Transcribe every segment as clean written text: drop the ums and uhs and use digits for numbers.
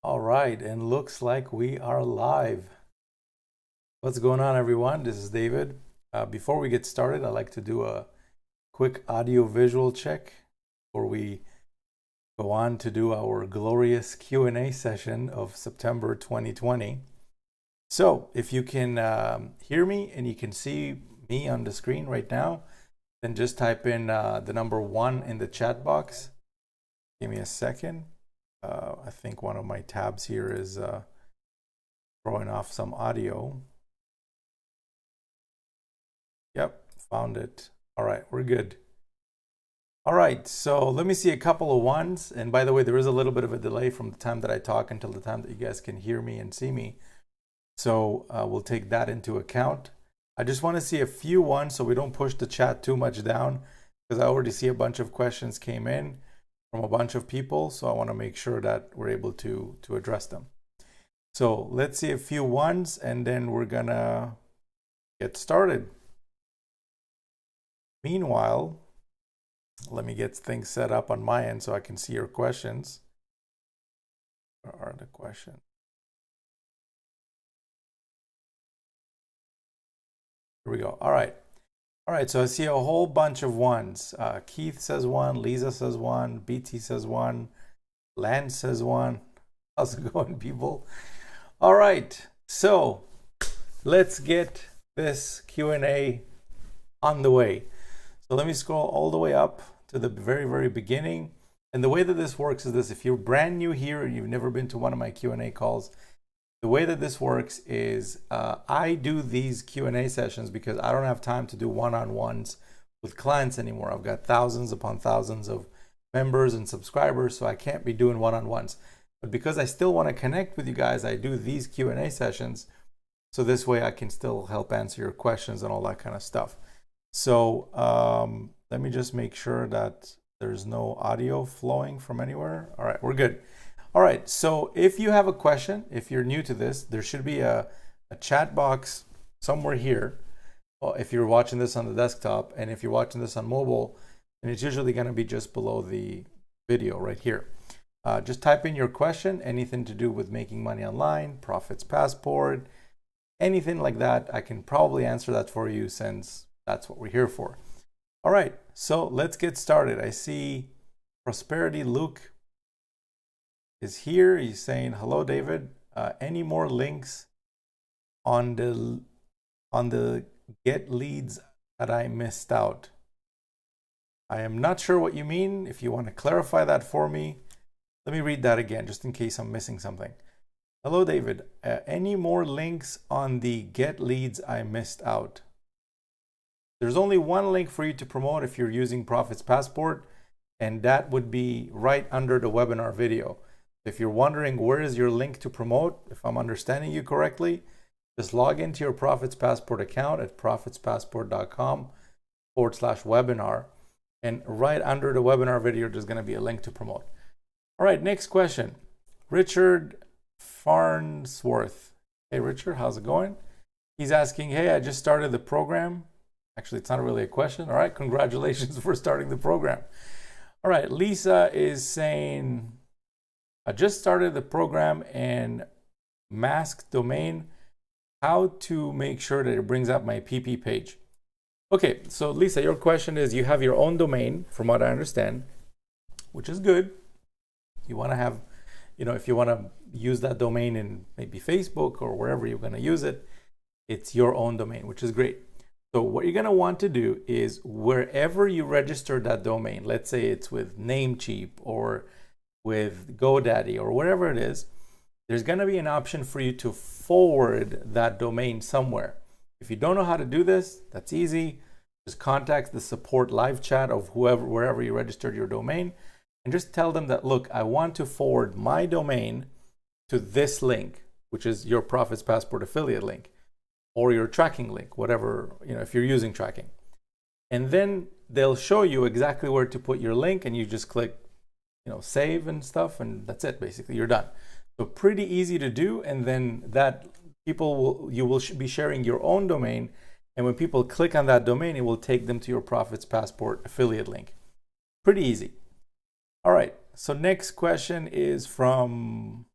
All right, and looks like we are live. What's going on, everyone? This is David. Before we get started, I'd like to do a quick audio-visual check before we go on to do our glorious Q&A session of September 2020. So, if you can hear me and you can see me on the screen right now, then just type in the number 1 in the chat box. Give me a second. I think one of my tabs here is throwing off some audio. Yep, found it. All right, we're good. All right, so let me see a couple of ones. And by the way, there is a little bit of a delay from the time that I talk until the time that you guys can hear me and see me. So we'll take that into account. I just want to see a few ones so we don't push the chat too much down, because I already see a bunch of questions came in from a bunch of people, so I want to make sure that we're able to address them. So let's see a few ones, and then we're gonna get started. Meanwhile, let me get things set up on my end so I can see your questions. Where are the questions? Here we go. All right, so I see a whole bunch of ones. Keith says one, Lisa says one, BT says one, Lance says one. How's it going, people? All right, so let's get this Q&A on the way. So let me scroll all the way up to the very, very beginning. And the way that this works is this: if you're brand new here and you've never been to one of my Q&A calls, the way that this works is I do these Q&A sessions because I don't have time to do one-on-ones with clients anymore. I've got thousands upon thousands of members and subscribers, so I can't be doing one-on-ones. But because I still want to connect with you guys, I do these Q&A sessions, so this way I can still help answer your questions and all that kind of stuff. So let me just make sure that there's no audio flowing from anywhere. All right, we're good. All right, so if you have a question, if you're new to this, there should be a chat box somewhere here. If you're watching this on the desktop, and if you're watching this on mobile, and it's usually going to be just below the video right here. Just type in your question, anything to do with making money online, Profits Passport, anything like that. I can probably answer that for you, since that's what we're here for. All right, so let's get started. I see Prosperity Luke is here. He's saying, hello, David. Any more links on the get leads that I missed out? I am not sure what you mean. If you want to clarify that for me, let me read that again, just in case I'm missing something. Hello, David. Any more links on the get leads I missed out? There's only one link for you to promote if you're using Profits Passport, and that would be right under the webinar video. If you're wondering where is your link to promote, if I'm understanding you correctly, just log into your Profits Passport account at profitspassport.com/webinar, and right under the webinar video, there's going to be a link to promote. All right, next question. Richard Farnsworth. Hey, Richard, how's it going? He's asking, hey, I just started the program. Actually, it's not really a question. All right, congratulations for starting the program. All right, Lisa is saying, I just started the program and mask domain. How to make sure that it brings up my PP page? Okay, so Lisa, your question is, you have your own domain, from what I understand, which is good. You want to have, if you want to use that domain in maybe Facebook or wherever you're going to use it, it's your own domain, which is great. So what you're going to want to do is, wherever you register that domain, let's say it's with Namecheap or with GoDaddy or whatever it is, there's going to be an option for you to forward that domain somewhere. If you don't know how to do this, that's easy. Just contact the support live chat of wherever you registered your domain, and just tell them that, look, I want to forward my domain to this link, which is your Profits Passport affiliate link, or your tracking link, whatever, if you're using tracking. And then they'll show you exactly where to put your link, and you just click, save and stuff, and that's it. Basically, you're done. So pretty easy to do. And then that you will be sharing your own domain, and when people click on that domain, it will take them to your Profits Passport affiliate link. Pretty easy. All right, so next question is from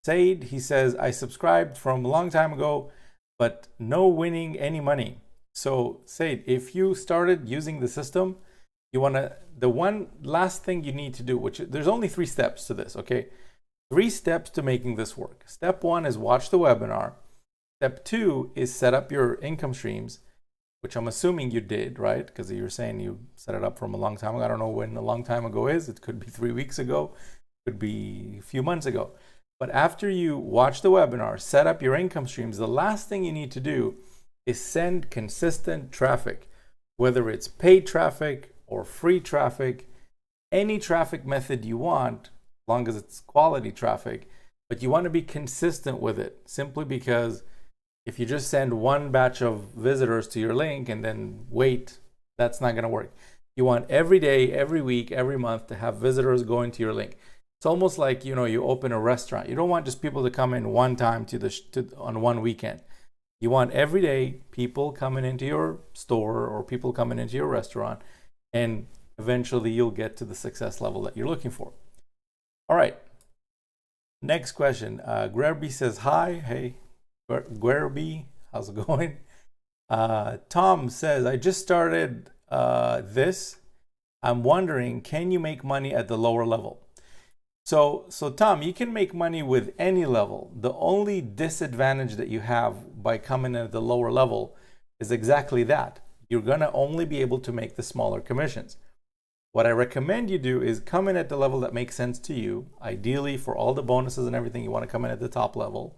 Said, he says, I subscribed from a long time ago, but no winning any money. So Said, if you started using the system, you want to, the one last thing you need to do, which there's only 3 steps to this, okay? 3 steps to making this work. Step 1 is watch the webinar. Step 2 is set up your income streams, which I'm assuming you did, right? Because you're saying you set it up from a long time ago. I don't know when a long time ago is. It could be 3 weeks ago, could be a few months ago. But after you watch the webinar, set up your income streams, the last thing you need to do is send consistent traffic, whether it's paid traffic or free traffic, any traffic method you want, as long as it's quality traffic, but you want to be consistent with it, simply because if you just send one batch of visitors to your link and then wait, that's not going to work. You want every day, every week, every month to have visitors going to your link. It's almost like, you know, you open a restaurant. You don't want just people to come in one time on one weekend. You want every day people coming into your store or people coming into your restaurant, and eventually you'll get to the success level that you're looking for. All right. Next question. Gwerby says, hi. Hey, Gwerby, how's it going? Tom says, I just started this. I'm wondering, can you make money at the lower level? So Tom, you can make money with any level. The only disadvantage that you have by coming in at the lower level is exactly that. You're going to only be able to make the smaller commissions. What I recommend you do is come in at the level that makes sense to you. Ideally, for all the bonuses and everything, you want to come in at the top level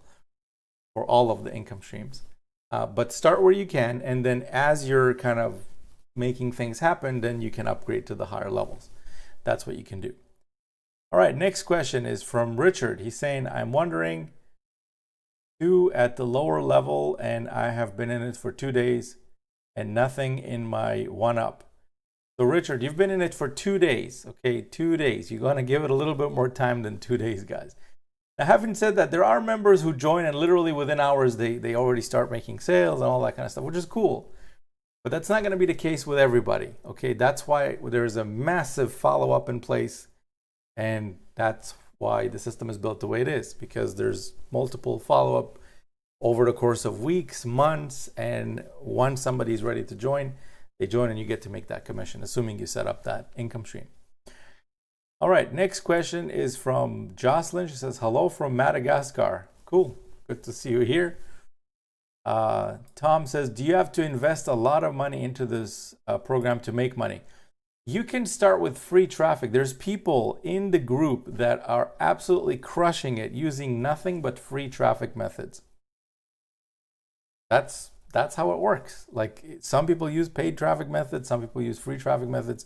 for all of the income streams. But start where you can, and then as you're kind of making things happen, then you can upgrade to the higher levels. That's what you can do. All right, next question is from Richard. He's saying, I'm wondering, at the lower level, and I have been in it for 2 days and nothing in my 1-up. So Richard, you've been in it for 2 days, okay? 2 days. You're gonna give it a little bit more time than 2 days, guys. Now, having said that, there are members who join and literally within hours, they already start making sales and all that kind of stuff, which is cool. But that's not gonna be the case with everybody, okay? That's why there's a massive follow-up in place. And that's why the system is built the way it is, because there's multiple follow-up over the course of weeks, months, and once somebody's ready to join, they join and you get to make that commission, assuming you set up that income stream. All right, next question is from Jocelyn. She says, hello from Madagascar. Cool, good to see you here. Tom says, do you have to invest a lot of money into this program to make money? You can start with free traffic. There's people in the group that are absolutely crushing it using nothing but free traffic methods. That's how it works. Like, some people use paid traffic methods, some people use free traffic methods.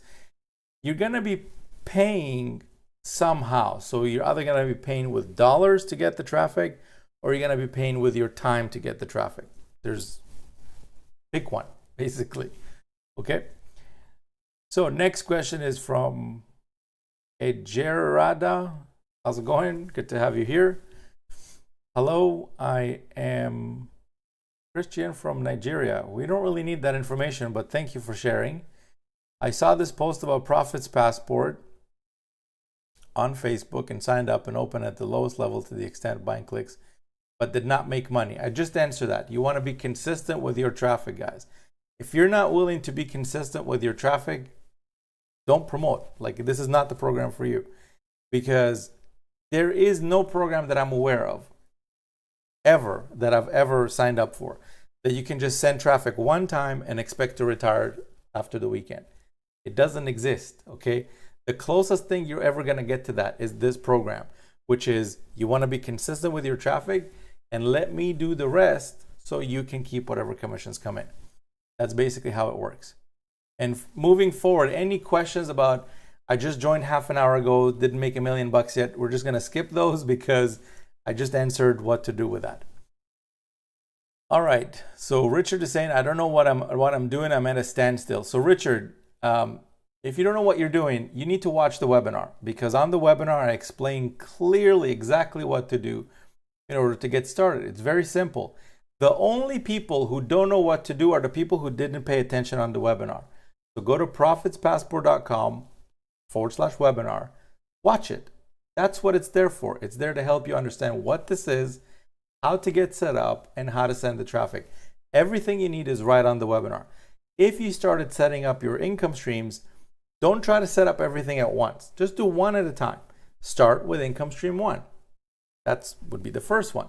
You're going to be paying somehow. So you're either going to be paying with dollars to get the traffic, or you're going to be paying with your time to get the traffic. Pick one, basically. Okay. So next question is from Ejerada. How's it going? Good to have you here. Hello, I am Christian from Nigeria. We don't really need that information, but thank you for sharing. I saw this post about Profits Passport on Facebook and signed up and opened at the lowest level to the extent buying clicks, but did not make money. I just answered that. You want to be consistent with your traffic, guys. If you're not willing to be consistent with your traffic, don't promote. Like, this is not the program for you, because there is no program that I'm aware of that I've ever signed up for that you can just send traffic one time and expect to retire after the weekend. It doesn't exist, okay? The closest thing you're ever going to get to that is this program, which is you want to be consistent with your traffic and let me do the rest so you can keep whatever commissions come in. That's basically how it works. And moving forward, any questions about, I just joined half an hour ago, didn't make $1 million yet, we're just going to skip those because I just answered what to do with that. All right, so Richard is saying, I don't know what I'm doing, I'm at a standstill. So Richard, if you don't know what you're doing, you need to watch the webinar, because on the webinar, I explain clearly exactly what to do in order to get started. It's very simple. The only people who don't know what to do are the people who didn't pay attention on the webinar. So go to profitspassport.com/webinar, watch it. That's what it's there for. It's there to help you understand what this is, how to get set up, and how to send the traffic. Everything you need is right on the webinar. If you started setting up your income streams, don't try to set up everything at once. Just do one at a time. Start with income stream 1. That would be the first one.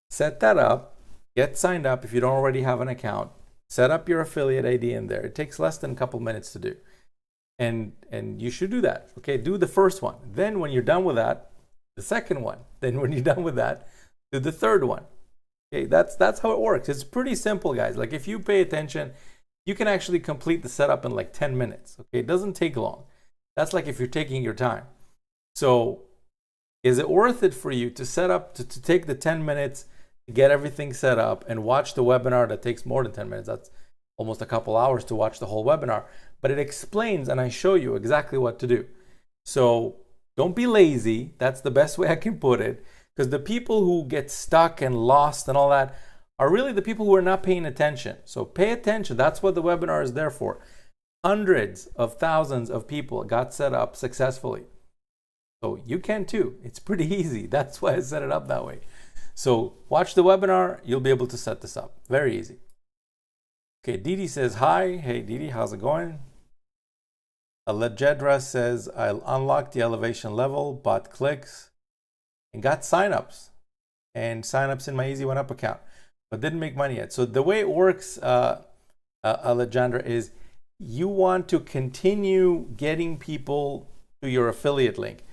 Set that up, get signed up if you don't already have an account, set up your affiliate ID in there. It takes less than a couple minutes to do. And you should do that. Okay, do the first one. Then when you're done with that, the second one. Then when you're done with that, do the third one. Okay, that's how it works. It's pretty simple, guys. Like if you pay attention, you can actually complete the setup in like 10 minutes. Okay, it doesn't take long. That's like if you're taking your time. So is it worth it for you to set up, to take the 10 minutes to get everything set up and watch the webinar that takes more than 10 minutes? That's almost a couple hours to watch the whole webinar, but it explains and I show you exactly what to do. So don't be lazy. That's the best way I can put it, because the people who get stuck and lost and all that are really the people who are not paying attention. So pay attention. That's what the webinar is there for. Hundreds of thousands of people got set up successfully. So you can too. It's pretty easy. That's why I set it up that way. So watch the webinar. You'll be able to set this up. Very easy. Okay, Didi says hi. Hey Didi, how's it going? Lejedra says, I unlocked the elevation level, bought clicks, and got signups. And signups in my Easy1up account, but didn't make money yet. So the way it works, Alejandra, is you want to continue getting people to your affiliate link.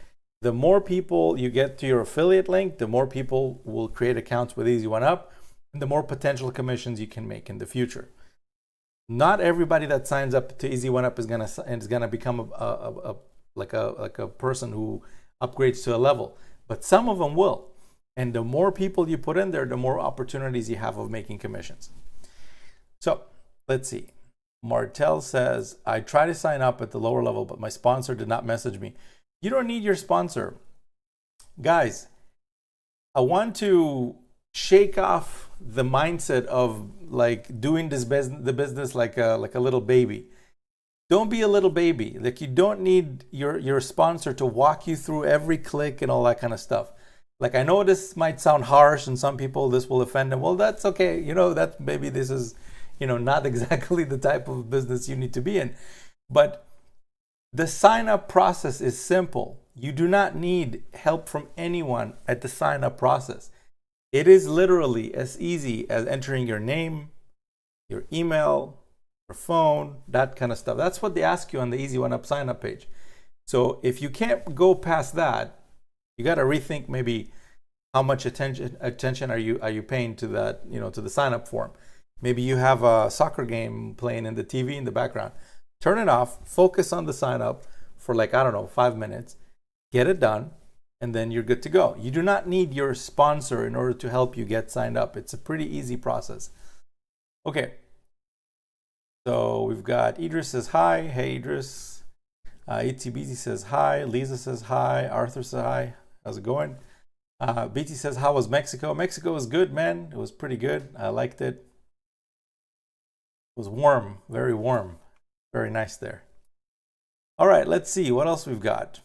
The more people you get to your affiliate link, the more people will create accounts with Easy1up, and the more potential commissions you can make in the future. Not everybody that signs up to Easy1up is gonna become like a person who upgrades to a level, but some of them will. And the more people you put in there, the more opportunities you have of making commissions. So let's see. Martel says, I tried to sign up at the lower level, but my sponsor did not message me. You don't need your sponsor. Guys, I want to shake off the mindset of like doing this the business like a little baby. Don't be a little baby. Like you don't need your sponsor to walk you through every click and all that kind of stuff. Like I know this might sound harsh and some people this will offend them. Well, that's okay. You know, that maybe this is, you know, not exactly the type of business you need to be in. But the sign up process is simple. You do not need help from anyone at the sign up process. It is literally as easy as entering your name, your email, your phone, that kind of stuff. That's what they ask you on the Easy1up sign up page. So if you can't go past that, you got to rethink maybe how much attention are you paying to that, you know, to the sign up form. Maybe you have a soccer game playing in the TV in the background. Turn it off, focus on the sign up for like, I don't know, 5 minutes, get it done, and then you're good to go. You do not need your sponsor in order to help you get signed up. It's a pretty easy process. Okay. So we've got Idris says hi. Hey Idris. ETBT says hi. Lisa says hi. Arthur says hi. How's it going? BT says, how was Mexico? Mexico was good, man. It was pretty good. I liked it. It was warm, very warm. Very nice there. All right, let's see what else we've got.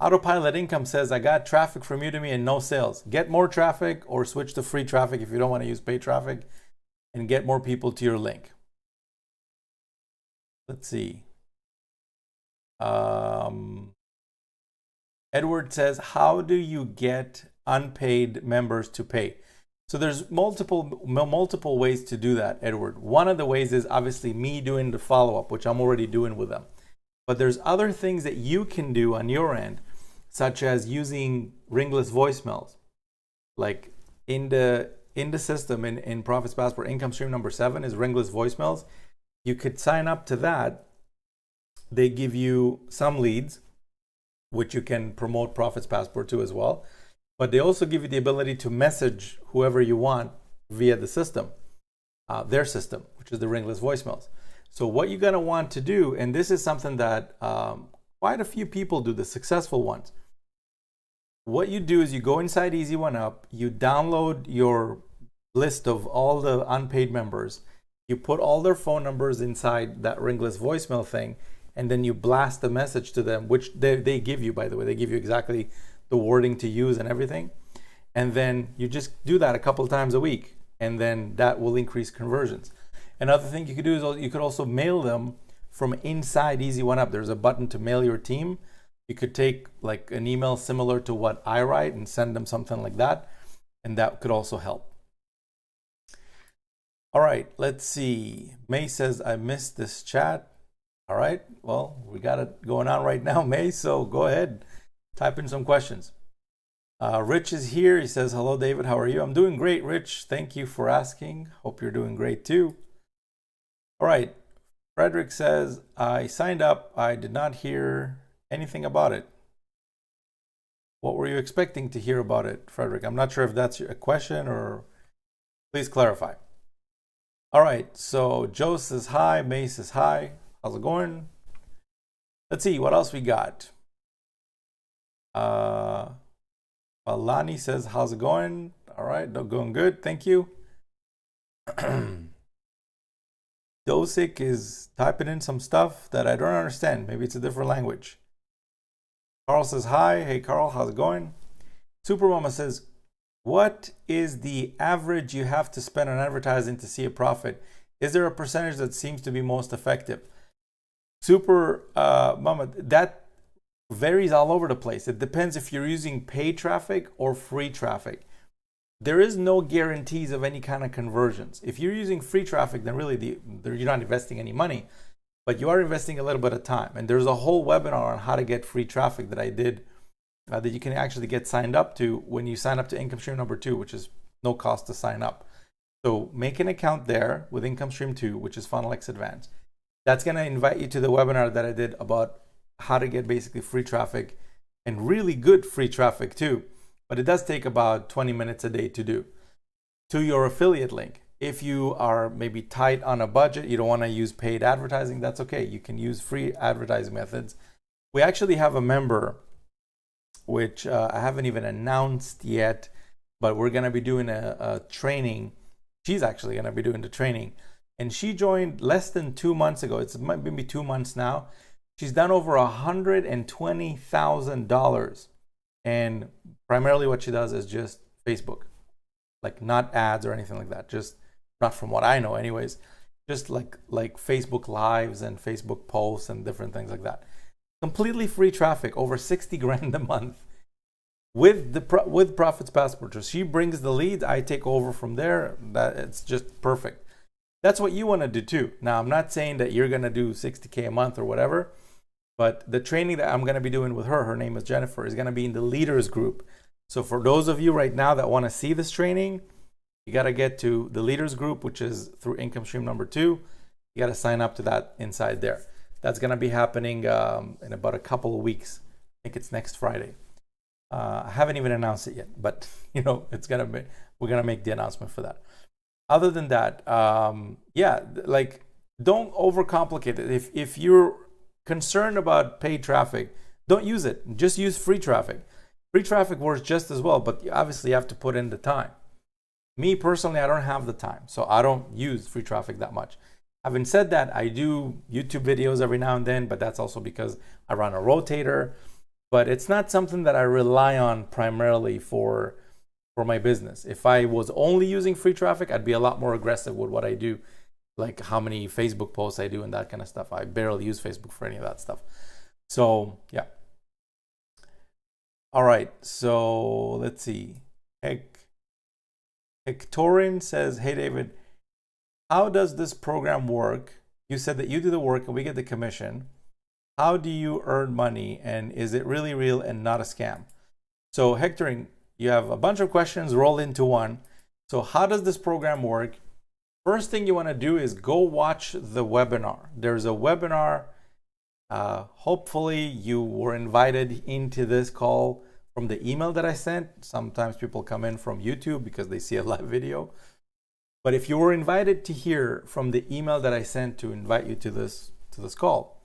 Autopilot Income says, I got traffic from Udemy and no sales. Get more traffic or switch to free traffic if you don't want to use paid traffic and get more people to your link. Let's see. Edward says, how do you get unpaid members to pay? So there's multiple ways to do that, Edward. One of the ways is obviously me doing the follow-up, which I'm already doing with them. But there's other things that you can do on your end, such as using ringless voicemails. Like in the system, in Profits Passport, income stream number 7 is ringless voicemails. You could sign up to that. They give you some leads, which you can promote Profits Passport to as well. But they also give you the ability to message whoever you want via the system, their system, which is the ringless voicemails. So what you're going to want to do, and this is something that quite a few people do, the successful ones. What you do is you go inside Easy1up, you download your list of all the unpaid members, you put all their phone numbers inside that ringless voicemail thing, and then you blast the message to them, which they give you, by the way. They give you exactly the wording to use and everything. And then you just do that a couple times a week, and then that will increase conversions. Another thing you could do is you could also mail them from inside Easy1up. There's a button to mail your team. You could take like an email similar to what I write and send them something like that, and that could also help. All right, let's see. May says, I missed this chat. All right, well, we got it going on right now, May, so go ahead, type in some questions. Rich is here. He says, hello, David, how are you? I'm doing great, Rich. Thank you for asking. Hope you're doing great too. All right, Frederick says, I signed up. I did not hear anything about it. What were you expecting to hear about it, Frederick? I'm not sure if that's a question, or please clarify. All right, so Joe says hi, May says hi. How's it going? Let's see, what else we got? Alani says, how's it going? All right, going good, thank you. Dosic is typing in some stuff that I don't understand. Maybe it's a different language. Carl says hi. Hey, Carl, how's it going? Supermama says, what is the average you have to spend on advertising to see a profit? Is there a percentage that seems to be most effective? Super Mama, that varies all over the place. It depends if you're using paid traffic or free traffic. There is no guarantees of any kind of conversions. If you're using free traffic, then really you're not investing any money, but you are investing a little bit of time. And there's a whole webinar on how to get free traffic that I did that you can actually get signed up to when you sign up to income stream number 2, which is no cost to sign up. So make an account there with income stream 2, which is Funnel X Advanced. That's going to invite you to the webinar that I did about how to get basically free traffic, and really good free traffic too. But it does take about 20 minutes a day to do. To your affiliate link, if you are maybe tight on a budget, you don't want to use paid advertising, that's okay. You can use free advertising methods. We actually have a member, which I haven't even announced yet, but we're going to be doing a training. She's actually going to be doing the training. And she joined less than 2 months ago. It's maybe 2 months now. She's done over $120,000. And primarily what she does is just Facebook, like not ads or anything like that. Just not from what I know anyways, just like Facebook lives and Facebook posts and different things like that. Completely free traffic, over 60 grand a month with Profits Passport. So she brings the leads, I take over from there. That it's just perfect. That's what you want to do too. Now, I'm not saying that you're going to do 60K a month or whatever, but the training that I'm going to be doing with her name is Jennifer, is going to be in the leaders group. So for those of you right now that want to see this training, you got to get to the leaders group, which is through income stream number 2. You got to sign up to that inside there. That's going to be happening in about a couple of weeks. I think it's next Friday. I haven't even announced it yet, but you know, it's going to be, we're going to make the announcement for that. Other than that, yeah, like don't overcomplicate it. If you're concerned about paid traffic, don't use it. Just use free traffic. Free traffic works just as well, but obviously you have to put in the time. Me personally, I don't have the time, so I don't use free traffic that much. Having said that, I do YouTube videos every now and then, but that's also because I run a rotator. But it's not something that I rely on primarily for my business. If I was only using free traffic, I'd be a lot more aggressive with what I do, like how many Facebook posts I do and that kind of stuff. I barely use Facebook for any of that stuff. So yeah. All right, so let's see. Hectorin says, hey David, how does this program work? You said that you do the work and we get the commission. How do you earn money, and is it really real and not a scam? So Hectorin, you have a bunch of questions rolled into one. So how does this program work? First thing you want to do is go watch the webinar. There's a webinar. Hopefully you were invited into this call from the email that I sent. Sometimes people come in from YouTube because they see a live video. But if you were invited to hear from the email that I sent to invite you to this call,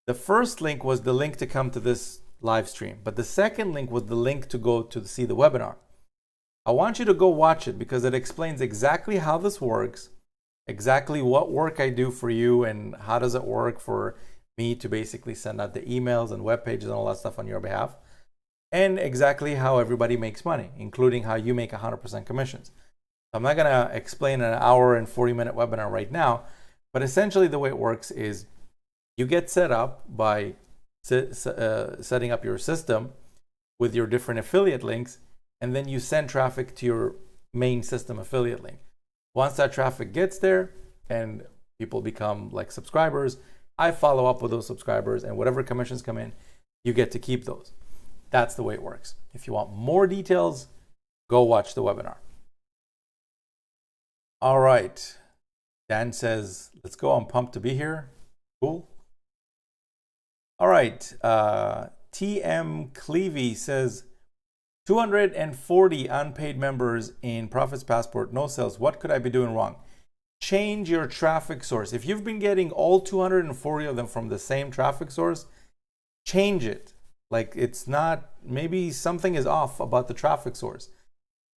the first link was the link to come to this live stream, but the second link was the link to go to see the webinar. I want you to go watch it because it explains exactly how this works, exactly what work I do for you, and how does it work for me to basically send out the emails and web pages and all that stuff on your behalf, and exactly how everybody makes money, including how you make 100% commissions. I'm not going to explain an hour and 40-minute webinar right now, but essentially the way it works is you get set up by setting up your system with your different affiliate links, and then you send traffic to your main system affiliate link. Once that traffic gets there and people become like subscribers, I follow up with those subscribers, and whatever commissions come in, you get to keep those. That's the way it works. If you want more details, go watch the webinar. All right. Dan says, let's go. I'm pumped to be here. Cool. All right. TM Clevey says, 240 unpaid members in Profits Passport, no sales. What could I be doing wrong? Change your traffic source. If you've been getting all 240 of them from the same traffic source, change it. Like, it's not, maybe something is off about the traffic source.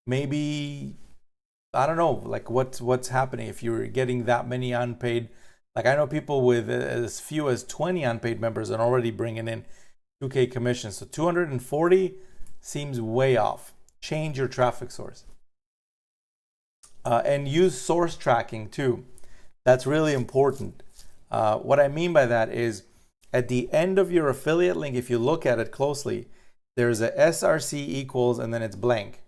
Maybe, I don't know, like what's happening if you're getting that many unpaid. Like, I know people with as few as 20 unpaid members and already bringing in 2K commissions. So 240 seems way off. Change your traffic source. And use source tracking too. That's really important. What I mean by that is, at the end of your affiliate link, if you look at it closely, there's a SRC equals and then it's blank.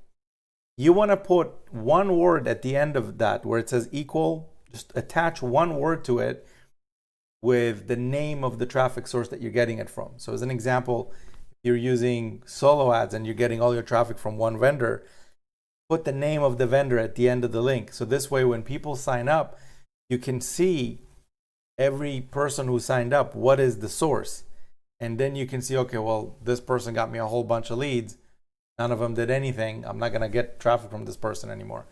You want to put one word at the end of that where it says equal. Just attach one word to it with the name of the traffic source that you're getting it from. So as an example, if you're using solo ads and you're getting all your traffic from one vendor, put the name of the vendor at the end of the link. So this way, when people sign up, you can see every person who signed up, what is the source? And then you can see, okay, well, this person got me a whole bunch of leads. None of them did anything. I'm not going to get traffic from this person anymore.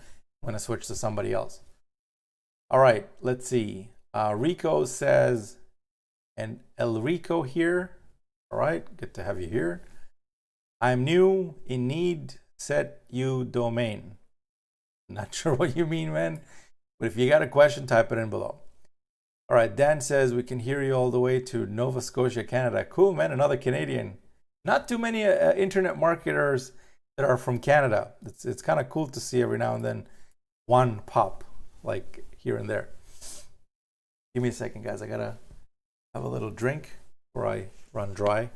I'm going to switch to somebody else. All right, let's see. Rico says, and El Rico here. All right, good to have you here. I'm new in need, set you domain. Not sure what you mean, man. But if you got a question, type it in below. All right, Dan says, we can hear you all the way to Nova Scotia, Canada. Cool, man, another Canadian. Not too many internet marketers that are from Canada. It's kind of cool to see every now and then one pop, like here and there. Give me a second, guys. I gotta have a little drink before I run dry.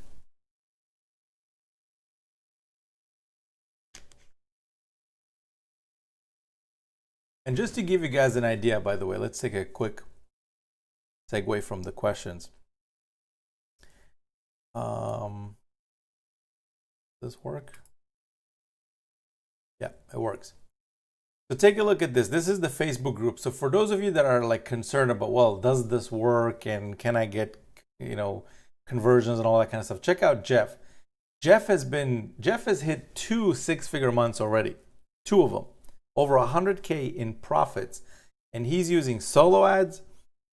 And just to give you guys an idea, by the way, let's take a quick segue from the questions. Does this work? Yeah, it works. So take a look at this. This is the Facebook group. So for those of you that are like concerned about, well, does this work and can I get, conversions and all that kind of stuff, check out Jeff. Jeff has hit 2 six-figure months already, 2 of them, over 100K in profits, and he's using solo ads.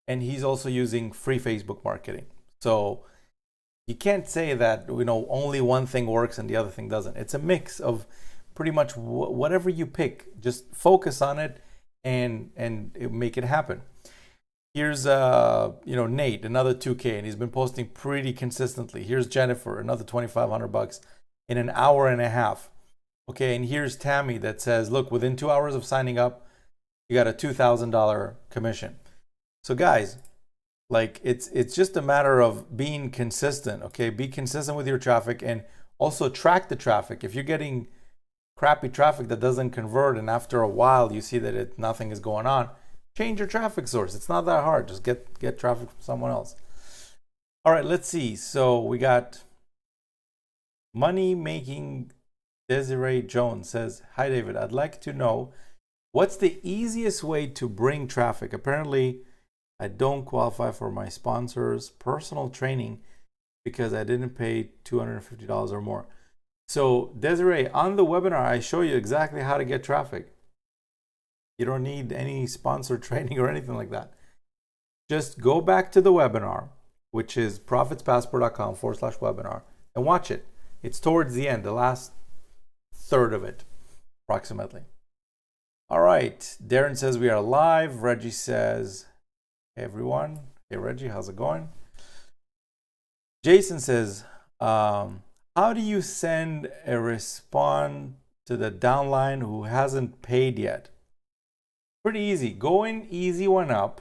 And he's also using free Facebook marketing. So you can't say that, only one thing works and the other thing doesn't. It's a mix of pretty much whatever you pick. Just focus on it and make it happen. Here's Nate, another 2K, and he's been posting pretty consistently. Here's Jennifer, another $2,500 in an hour and a half. Okay, and here's Tammy that says, look, within 2 hours of signing up, you got a $2,000 commission. So guys, like it's just a matter of being consistent, okay? Be consistent with your traffic and also track the traffic. If you're getting crappy traffic that doesn't convert and after a while you see that nothing is going on, change your traffic source. It's not that hard. Just get traffic from someone else. All right, let's see. So we got Money Making Desiree Jones says, hi David, I'd like to know what's the easiest way to bring traffic. Apparently, I don't qualify for my sponsor's personal training because I didn't pay $250 or more. So Desiree, on the webinar, I show you exactly how to get traffic. You don't need any sponsored training or anything like that. Just go back to the webinar, which is profitspassport.com/webinar, and watch it. It's towards the end, the last third of it, approximately. All right, Darren says we are live. Reggie says, hey everyone. Hey Reggie, how's it going? Jason says, how do you send a response to the downline who hasn't paid yet? Pretty easy. Go in Easy1up,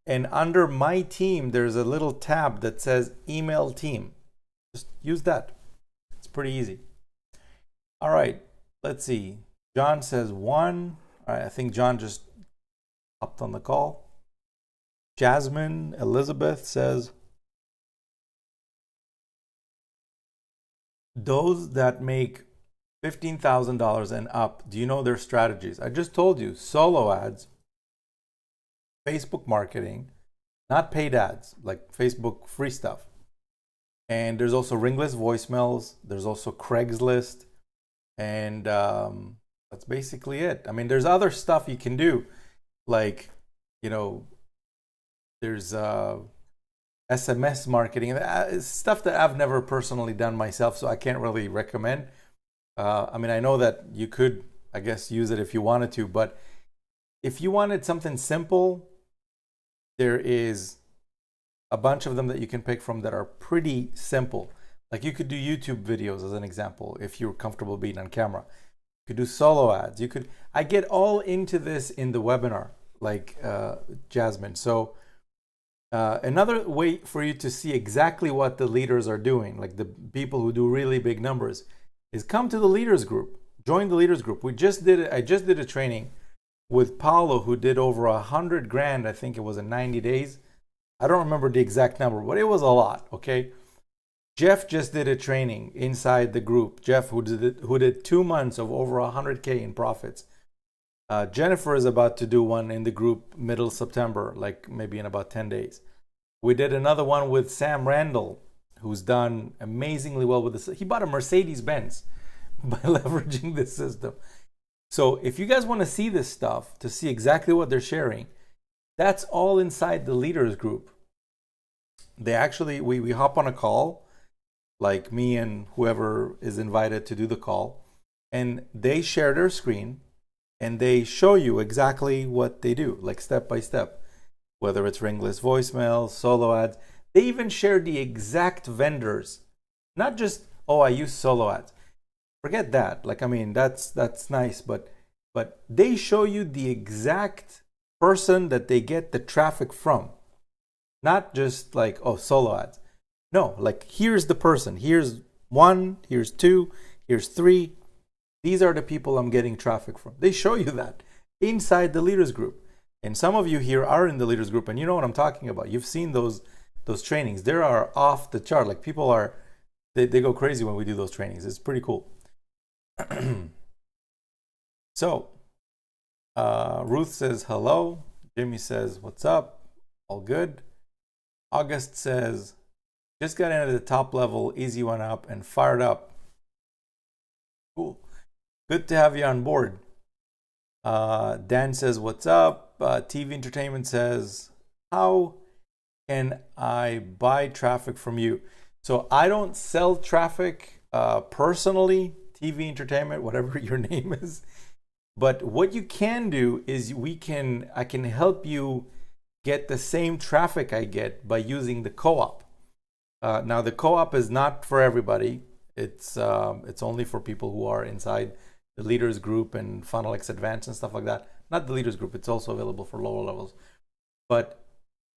and under my team, there's a little tab that says email team. Just use that. It's pretty easy. All right, let's see. John says 1. All right, I think John just hopped on the call. Jasmine Elizabeth says, those that make $15,000 and up, do you know their strategies? I just told you, solo ads, Facebook marketing, not paid ads, like Facebook free stuff. And there's also ringless voicemails. There's also Craigslist. And that's basically it. I mean, there's other stuff you can do. Like, you know, there's SMS marketing, stuff that I've never personally done myself, so I can't really recommend. I mean, I know that you could, I guess, use it if you wanted to, but if you wanted something simple, there is a bunch of them that you can pick from that are pretty simple. Like you could do YouTube videos as an example, if you're comfortable being on camera. You could do solo ads. You could, I get all into this in the webinar, like Jasmine. So another way for you to see exactly what the leaders are doing, like the people who do really big numbers, is come to the leaders group. Join the leaders group. I just did a training with Paulo, who did over 100 grand. I think it was in 90 days. I don't remember the exact number, but it was a lot. Okay. Jeff just did a training inside the group. Jeff, who did 2 months of over 100K in profits. Jennifer is about to do one in the group middle September, like maybe in about 10 days. We did another one with Sam Randall, who's done amazingly well with this. He bought a Mercedes-Benz by leveraging this system. So if you guys want to see this stuff, to see exactly what they're sharing, that's all inside the leaders group. They actually, we hop on a call, like me and whoever is invited to do the call, and they share their screen and they show you exactly what they do, like step by step, whether it's ringless voicemail, solo ads. They even share the exact vendors, not just, oh, I use solo ads. Forget that. Like, I mean, that's nice, but they show you the exact person that they get the traffic from, not just like, oh, solo ads. No, like here's the person. Here's 1, here's 2, here's 3. These are the people I'm getting traffic from. They show you that inside the leaders group. And some of you here are in the leaders group, and you know what I'm talking about. You've seen those trainings. They are off the chart. Like people are, they go crazy when we do those trainings. It's pretty cool. So Ruth says hello. Jimmy says what's up. All good. August says just got into the top level Easy1up and fired up. Cool. Good to have you on board. Dan says what's up. TV Entertainment says, how can I buy traffic from you? So I don't sell traffic personally. TV Entertainment, whatever your name is. But what you can do is I can help you get the same traffic I get by using the co-op. Now the co-op is not for everybody. It's only for people who are inside the leaders group and FunnelX Advanced and stuff like that. Not the leaders group. It's also available for lower levels. But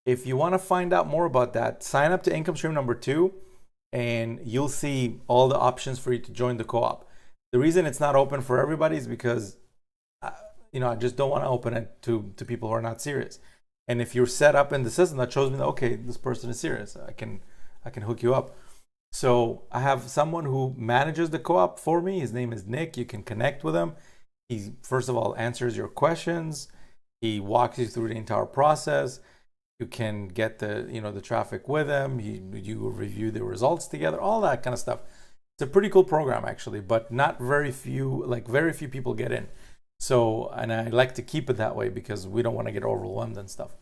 if you want to find out more about that, sign up to income stream number 2, and you'll see all the options for you to join the co-op. The reason it's not open for everybody is because, I just don't want to open it to people who are not serious. And if you're set up in the system, that shows me that, okay, this person is serious. I can hook you up. So I have someone who manages the co-op for me. His name is Nick. You can connect with him. He, first of all, answers your questions. He walks you through the entire process. You can get the traffic with him. You review the results together, all that kind of stuff. It's a pretty cool program actually, but very few people get in. So, and I like to keep it that way because we don't want to get overwhelmed and stuff.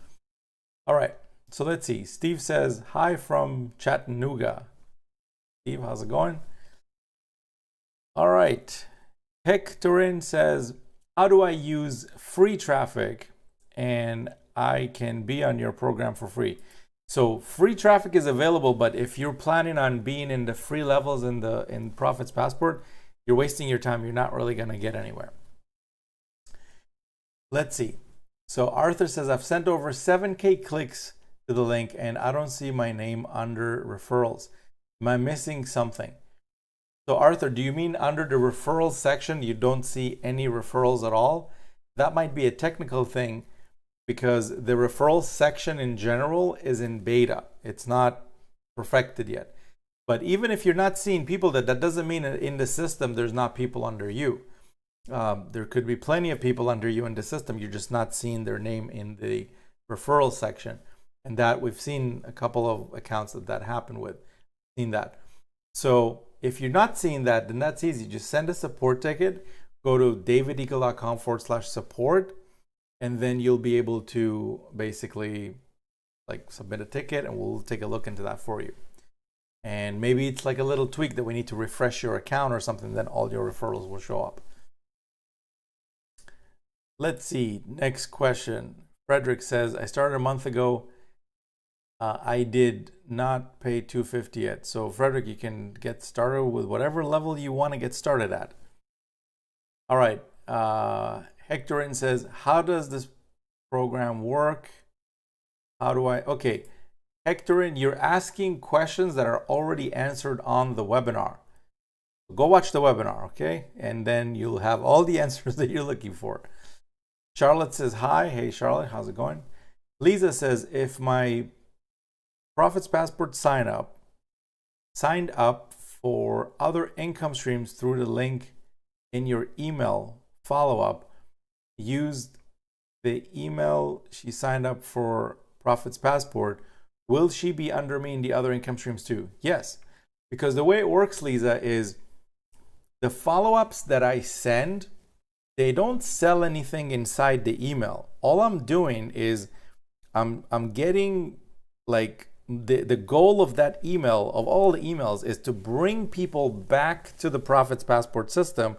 All right, so let's see. Steve says, hi from Chattanooga. Steve, how's it going? All right. Hectorin says, how do I use free traffic and I can be on your program for free? So free traffic is available, but if you're planning on being in the free levels in Profits Passport, you're wasting your time. You're not really going to get anywhere. Let's see. So Arthur says, I've sent over 7K clicks to the link and I don't see my name under referrals. Am I missing something? So Arthur, do you mean under the referrals section, you don't see any referrals at all? That might be a technical thing because the referral section in general is in beta. It's not perfected yet. But even if you're not seeing people, that doesn't mean in the system there's not people under you. There could be plenty of people under you in the system. You're just not seeing their name in the referral section. And that we've seen a couple of accounts that happened with. Seen that. So if you're not seeing that, then that's easy. Just send a support ticket. Go to davideagle.com/support. And then you'll be able to basically like submit a ticket and we'll take a look into that for you. And maybe it's like a little tweak that we need to refresh your account or something, then all your referrals will show up. Let's see, next question. Frederick says, I started a month ago. I did not pay $250 yet. So Frederick, you can get started with whatever level you want to get started at. All right. Hectorin says, how does this program work? How do I, okay. Hectorin, you're asking questions that are already answered on the webinar. Go watch the webinar, okay? And then you'll have all the answers that you're looking for. Charlotte says, hi. Hey, Charlotte, how's it going? Lisa says, if my Profits Passport signed up for other income streams through the link in your email follow-up, used the email she signed up for Profits Passport, will she be under me in the other income streams too? Yes, because the way it works, Lisa, is the follow-ups that I send, they don't sell anything inside the email. All I'm doing is I'm getting like the goal of that email, of all the emails, is to bring people back to the Profits Passport system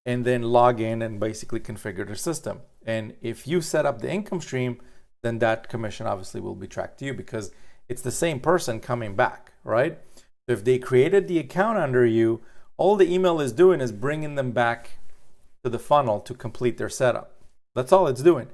and then log in and basically configure the system. And if you set up the income stream, then that commission obviously will be tracked to you because it's the same person coming back, right? So if they created the account under you, all the email is doing is bringing them back to the funnel to complete their setup. That's all it's doing.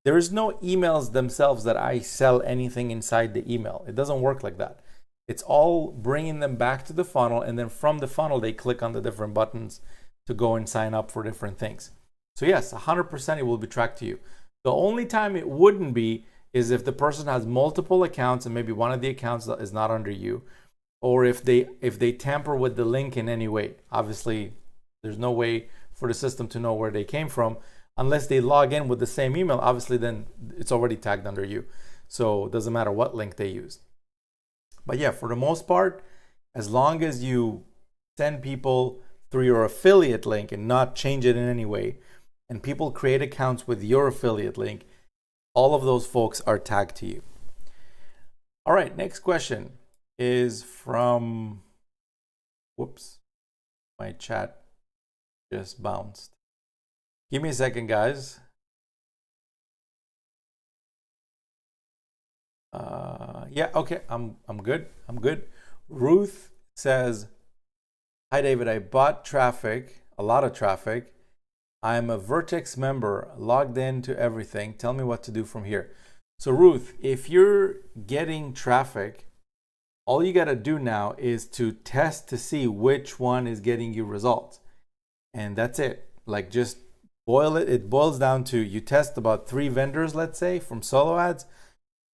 There is no emails themselves that I sell anything inside the email. It doesn't work like that. It's all bringing them back to the funnel, and then from the funnel, they click on the different buttons to go and sign up for different things. So yes, 100% it will be tracked to you. The only time it wouldn't be is if the person has multiple accounts and maybe one of the accounts is not under you, or if they tamper with the link in any way. Obviously, there's no way for the system to know where they came from unless they log in with the same email. Obviously, then it's already tagged under you. So it doesn't matter what link they used. But yeah, for the most part, as long as you send people through your affiliate link and not change it in any way, and people create accounts with your affiliate link, all of those folks are tagged to you. All right, next question is from, whoops, my chat just bounced. Give me a second, guys. Yeah, okay, I'm good. I'm good. Ruth says, hi, David. I bought traffic, a lot of traffic. I'm a Vertex member, logged into everything. Tell me what to do from here. So Ruth, if you're getting traffic, all you got to do now is to test to see which one is getting you results. And that's it. Like, just boil it. It boils down to, you test about 3 vendors, let's say, from solo ads.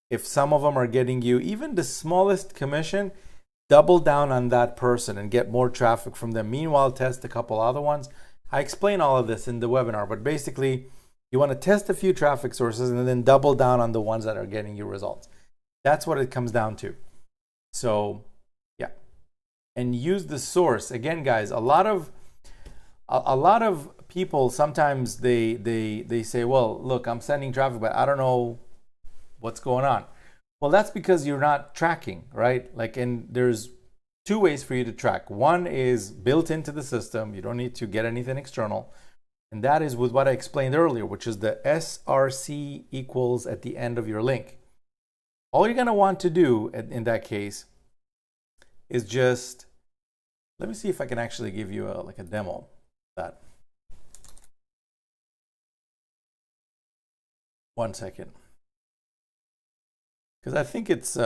If some of them are getting you even the smallest commission, double down on that person and get more traffic from them. Meanwhile, test a couple other ones. I explain all of this in the webinar, but basically you want to test a few traffic sources and then double down on the ones that are getting you results. That's what it comes down to. So yeah, and use the source. Again, guys, a lot of people, sometimes they say, well, look, I'm sending traffic, but I don't know what's going on. Well, that's because you're not tracking, right? Like, and there's 2 ways for you to track. One is built into the system. You don't need to get anything external. And that is with what I explained earlier, which is the SRC equals at the end of your link. All you're going to want to do in that case is just, let me see if I can actually give you like a demo of that. 1 second. Because I think it's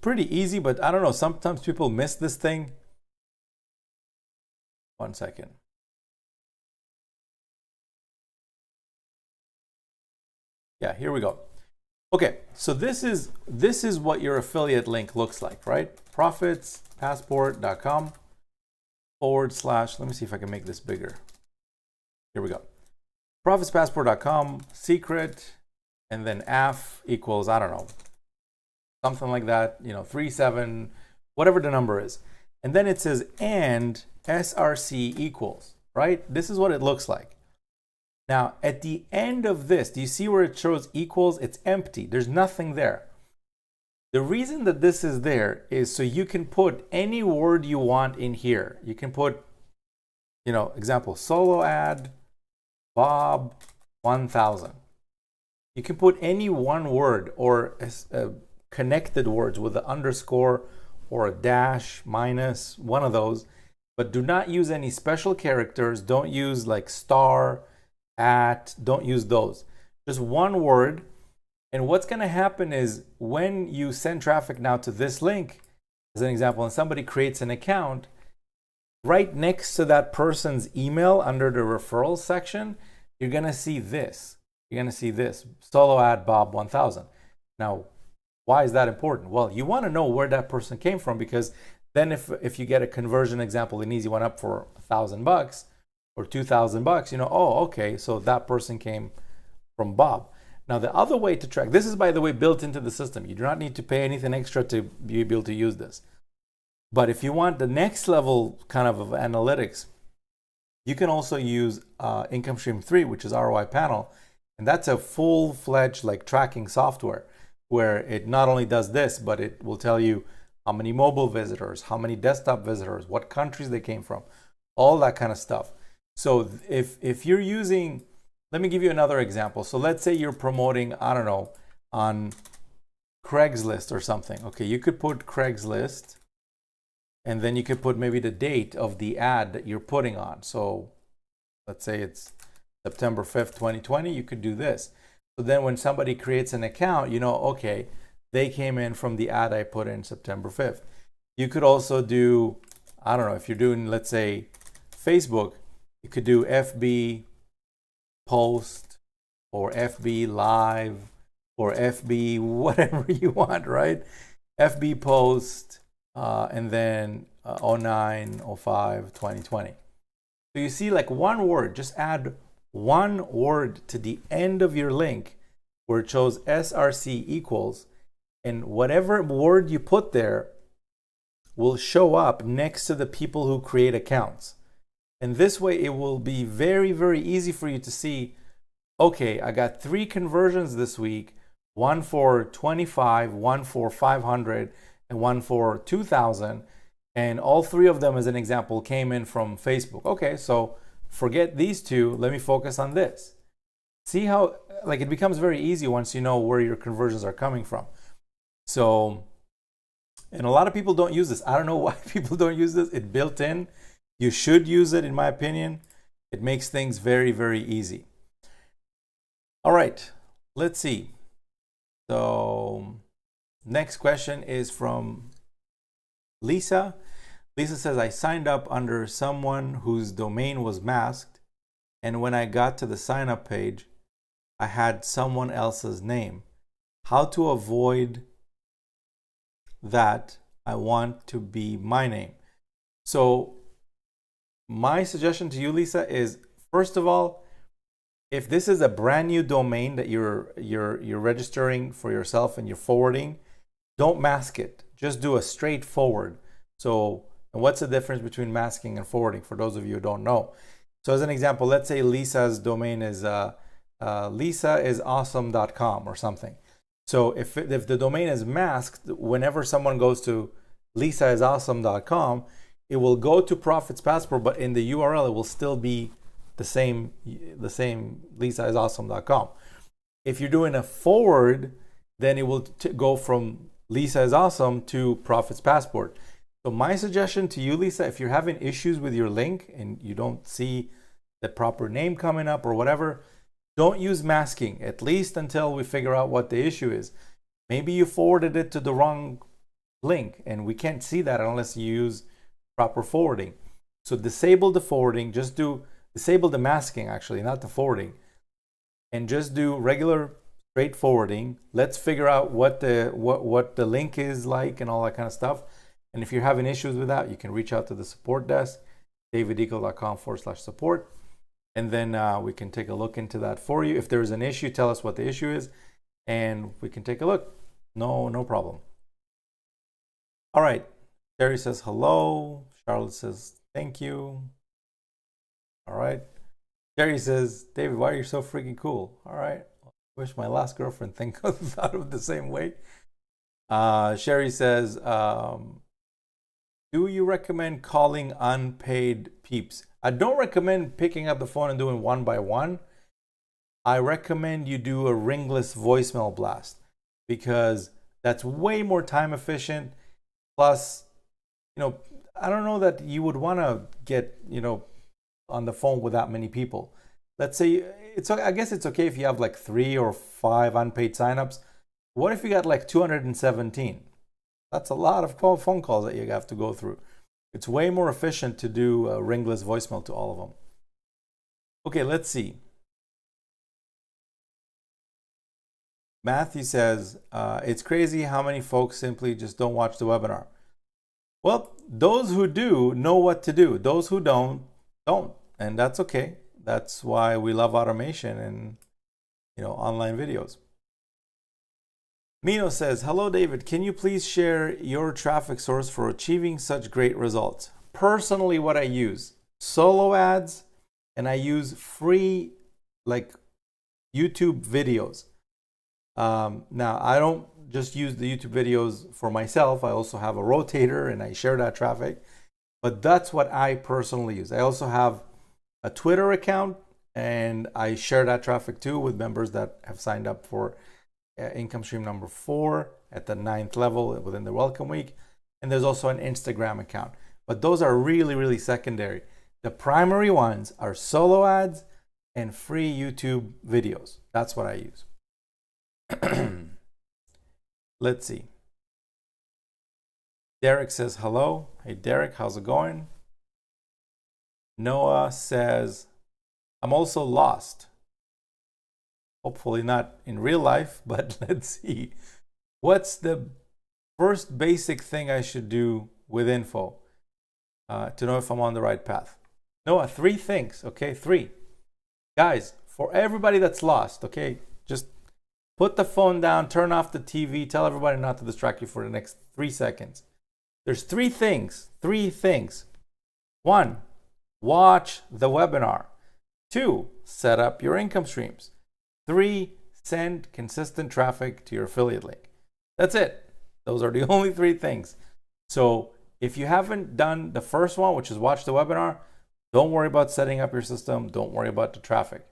pretty easy, but I don't know, sometimes people miss this thing. 1 second. Yeah, here we go. Okay, so this is what your affiliate link looks like, right? profitspassport.com / let me see if I can make this bigger. Here we go. profitspassport.com secret, and then AF equals, I don't know, something like that, you know, 37, whatever the number is. And then it says and SRC equals, right? This is what it looks like. Now, at the end of this, do you see where it shows equals? It's empty. There's nothing there. The reason that this is there is so you can put any word you want in here. You can put, you know, example, solo ad, Bob, 1000. You can put any one word or connected words with an underscore or a dash, minus, one of those, but do not use any special characters. Don't use like star, at, don't use those. Just one word. And what's going to happen is when you send traffic now to this link, as an example, and somebody creates an account, right next to that person's email under the referrals section, you're going to see this. You're going to see this, solo ad Bob 1000. Now, why is that important? Well, you want to know where that person came from, because then if you get a conversion example in Easy1up for $1,000 or $2,000, you know, oh, okay, so that person came from Bob. Now, the other way to track, this is, by the way, built into the system. You do not need to pay anything extra to be able to use this. But if you want the next level kind of analytics, you can also use Income Stream 3, which is ROI Panel. And that's a full-fledged like tracking software where it not only does this, but it will tell you how many mobile visitors, how many desktop visitors, what countries they came from, all that kind of stuff. So if you're using, let me give you another example. So let's say you're promoting, I don't know, on Craigslist or something. Okay, you could put Craigslist, and then you could put maybe the date of the ad that you're putting on. So let's say it's September 5th, 2020, you could do this. So then when somebody creates an account, you know, okay, they came in from the ad I put in September 5th. You could also do, I don't know, if you're doing, let's say, Facebook, you could do FB post or FB live or FB whatever you want, right? FB post and then 09, 05, 2020. So you see, like one word, just add one word to the end of your link where it shows SRC equals, and whatever word you put there will show up next to the people who create accounts. And this way it will be very, very easy for you to see, okay, I got 3 conversions this week, one for 25, one for 500, and one for 2,000. And all 3 of them, as an example, came in from Facebook. Okay, so forget these 2, let me focus on this. See how, like, it becomes very easy once you know where your conversions are coming from. So, and a lot of people don't use this. I don't know why people don't use this. It's built in. You should use it, in my opinion. It makes things very, very easy. All right, let's see. So next question is from Lisa. Lisa says, I signed up under someone whose domain was masked, and when I got to the sign up page, I had someone else's name. How to avoid that? I want to be my name. So my suggestion to you, Lisa, is, first of all, if this is a brand new domain that you're registering for yourself and you're forwarding, don't mask it. Just do a straight forward. So, and what's the difference between masking and forwarding, for those of you who don't know? So as an example, let's say Lisa's domain is lisaisawesome.com or something. So if the domain is masked, whenever someone goes to lisaisawesome.com, it will go to Profits Passport, but in the URL it will still be the same lisaisawesome.com. If you're doing a forward, then it will go from Lisa is awesome to Profits Passport. So my suggestion to you, Lisa, if you're having issues with your link and you don't see the proper name coming up or whatever, don't use masking, at least until we figure out what the issue is. Maybe you forwarded it to the wrong link and we can't see that unless you use proper forwarding. So disable the forwarding, just disable the masking actually, not the forwarding, and just do regular straight forwarding. Let's figure out what the link is like and all that kind of stuff. And if you're having issues with that, you can reach out to the support desk, davideagle.com/support. And then we can take a look into that for you. If there's an issue, tell us what the issue is and we can take a look. No problem. All right. Terry says hello. Charlotte says thank you. All right. Terry says, David, why are you so freaking cool? All right. I wish my last girlfriend thought of the same way. Sherry says, do you recommend calling unpaid peeps? I don't recommend picking up the phone and doing one by one. I recommend you do a ringless voicemail blast because that's way more time efficient. Plus, I don't know that you would want to get, on the phone with that many people. Let's say I guess it's okay if you have like 3 or 5 unpaid signups. What if you got like 217? That's a lot of phone calls that you have to go through. It's way more efficient to do a ringless voicemail to all of them. Okay, let's see. Matthew says, it's crazy how many folks simply just don't watch the webinar. Well, those who do know what to do. Those who don't. And that's okay. That's why we love automation and, online videos. Mino says, hello, David. Can you please share your traffic source for achieving such great results? Personally, what I use, solo ads, and I use free like YouTube videos. Now, I don't just use the YouTube videos for myself. I also have a rotator and I share that traffic. But that's what I personally use. I also have a Twitter account and I share that traffic too with members that have signed up for income stream number 4 at the 9th level within the welcome week. And there's also an Instagram account. But those are really, really secondary. The primary ones are solo ads and free YouTube videos. That's what I use. Let's see. Derek says hello. Hey Derek, how's it going? Noah says, I'm also lost. Hopefully not in real life, but let's see. What's the first basic thing I should do with info to know if I'm on the right path? Noah, 3 things, okay? 3. Guys, for everybody that's lost, okay, just put the phone down, turn off the TV, tell everybody not to distract you for the next 3 seconds. There's 3 things. 3 things. 1, watch the webinar. 2, set up your income streams. 3, send consistent traffic to your affiliate link. That's it. Those are the only 3 things. So if you haven't done the first one, which is watch the webinar, don't worry about setting up your system. Don't worry about the traffic.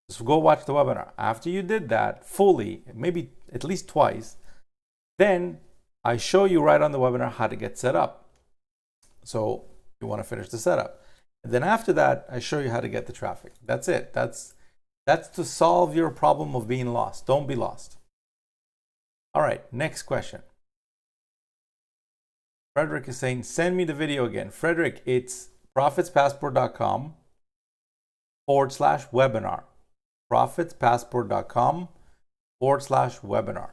Just go watch the webinar. After you did that fully, maybe at least twice, then I show you right on the webinar how to get set up. So you want to finish the setup. And then after that, I show you how to get the traffic. That's it. That's to solve your problem of being lost. Don't be lost. All right, next question. Frederick is saying, send me the video again. Frederick, it's profitspassport.com/webinar. profitspassport.com/webinar.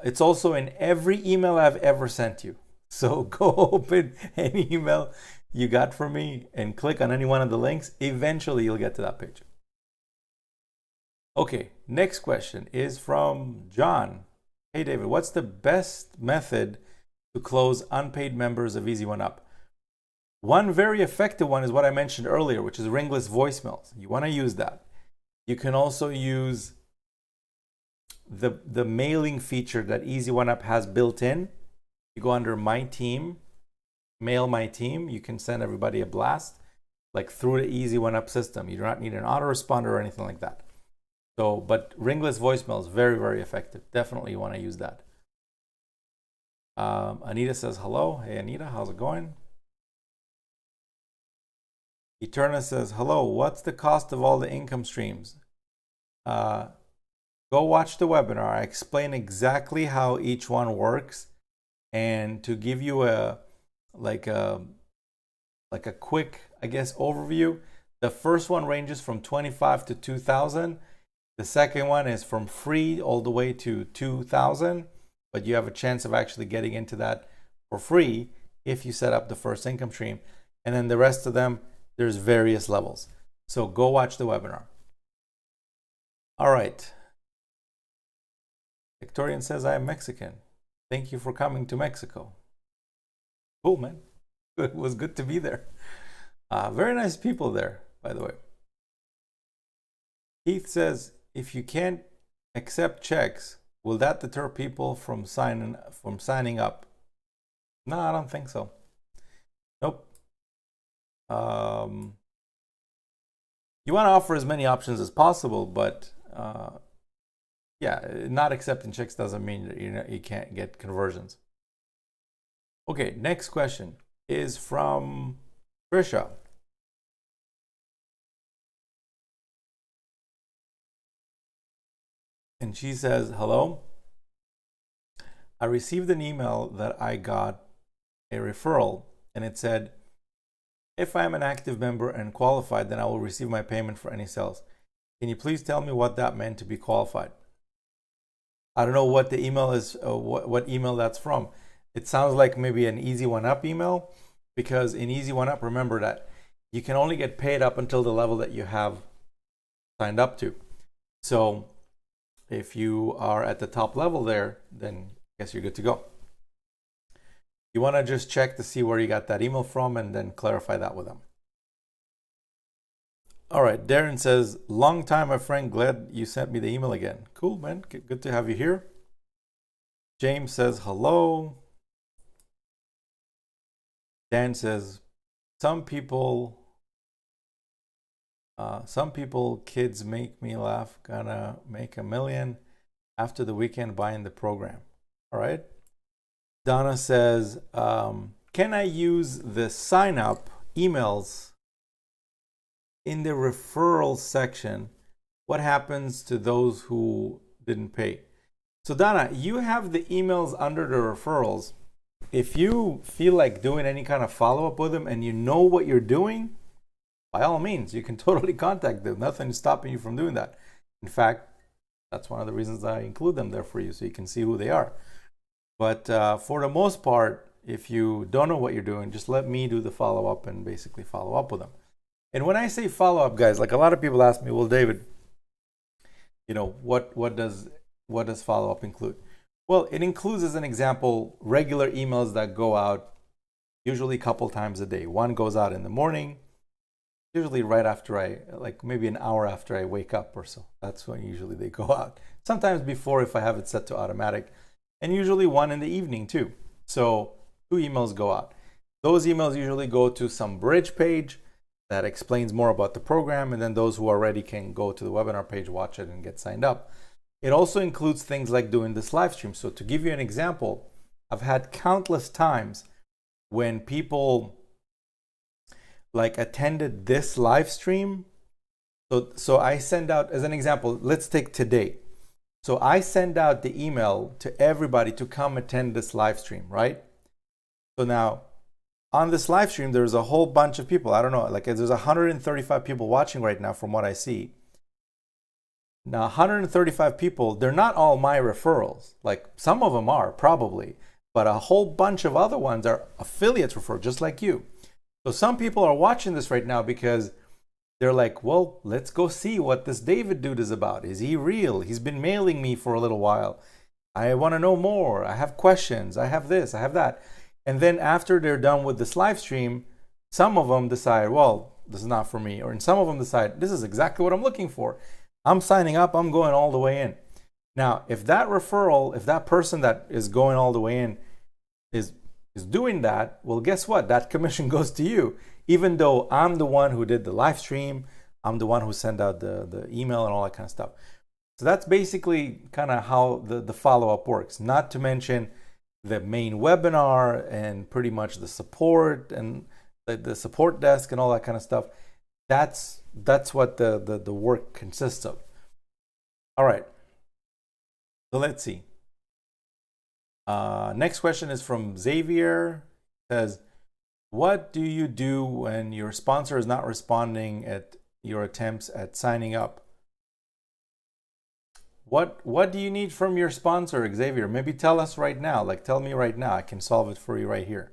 It's also in every email I've ever sent you. So go open any email you got from me and click on any one of the links. Eventually, you'll get to that page. Okay, next question is from John. Hey, David, what's the best method to close unpaid members of Easy1up? One very effective one is what I mentioned earlier, which is ringless voicemails. You want to use that. You can also use the mailing feature that Easy1up has built in. You go under My Team, Mail My Team. You can send everybody a blast like through the Easy1up system. You do not need an autoresponder or anything like that. So, but ringless voicemail is very, very effective. Definitely you want to use that. Anita says hello. Hey Anita, how's it going? Eterna says hello. What's the cost of all the income streams? Go watch the webinar. I explain exactly how each one works, and to give you a quick, I guess, overview. The first one ranges from 25 to 2,000. The second one is from free all the way to 2,000, but you have a chance of actually getting into that for free if you set up the first income stream. And then the rest of them, there's various levels. So go watch the webinar. All right. Victorian says, I am Mexican. Thank you for coming to Mexico. Cool, man. It was good to be there. Very nice people there, by the way. Keith says, if you can't accept checks, will that deter people from signing up? No, I don't think so. Nope. You want to offer as many options as possible, but yeah, not accepting checks doesn't mean that you can't get conversions. Okay, next question is from Trisha. And she says, hello. I received an email that I got a referral, and it said, if I am an active member and qualified, then I will receive my payment for any sales. Can you please tell me what that meant to be qualified? I don't know what the email is, what email that's from. It sounds like maybe an Easy1up email, because in Easy1up, remember that you can only get paid up until the level that you have signed up to. So if you are at the top level there, then I guess you're good to go. You want to just check to see where you got that email from and then clarify that with them. All right, Darren says, long time, my friend, glad you sent me the email again. Cool, man, good to have you here. James says, hello. Dan says, some people, kids make me laugh, gonna make $1 million after the weekend buying the program. All right. Donna says, can I use the sign up emails in the referral section? What happens to those who didn't pay? So Donna, you have the emails under the referrals. If you feel like doing any kind of follow-up with them and you know what you're doing, by all means, you can totally contact them. Nothing is stopping you from doing that. In fact, that's one of the reasons I include them there for you, so you can see who they are. But for the most part, if you don't know what you're doing, just let me do the follow-up and basically follow up with them. And when I say follow-up, guys, like a lot of people ask me, well, David, you know, what does follow-up include? Well, it includes, as an example, regular emails that go out usually a couple times a day. One goes out in the morning, usually right after like maybe an hour after I wake up or so. That's when usually they go out. Sometimes before if I have it set to automatic, and usually one in the evening too. So 2 emails go out. Those emails usually go to some bridge page that explains more about the program, and then those who are ready can go to the webinar page, watch it, and get signed up. It also includes things like doing this live stream. So to give you an example, I've had countless times when people like attended this live stream. So I send out, as an example, let's take today. So I send out the email to everybody to come attend this live stream, right? So now on this live stream, there's a whole bunch of people. I don't know, like there's 135 people watching right now from what I see. Now, 135 people, they're not all my referrals. Like some of them are probably, but a whole bunch of other ones are affiliates referred, just like you. So some people are watching this right now because they're like, well, let's go see what this David dude is about. Is he real? He's been mailing me for a little while. I want to know more. I have questions. I have this, I have that. And then after they're done with this live stream, some of them decide, well, this is not for me. Or some of them decide, this is exactly what I'm looking for. I'm signing up. I'm going all the way in. Now, if that referral, if that person that is going all the way in is doing that, well, guess what? That commission goes to you. Even though I'm the one who did the live stream, I'm the one who sent out the email and all that kind of stuff. So that's basically kind of how the follow-up works, not to mention the main webinar and pretty much the support and the support desk and all that kind of stuff. That's what the work consists of. All right, so let's see. Next question is from Xavier. It says, what do you do when your sponsor is not responding at your attempts at signing up? What do you need from your sponsor, Xavier? Maybe tell us right now. Like, tell me right now. I can solve it for you right here.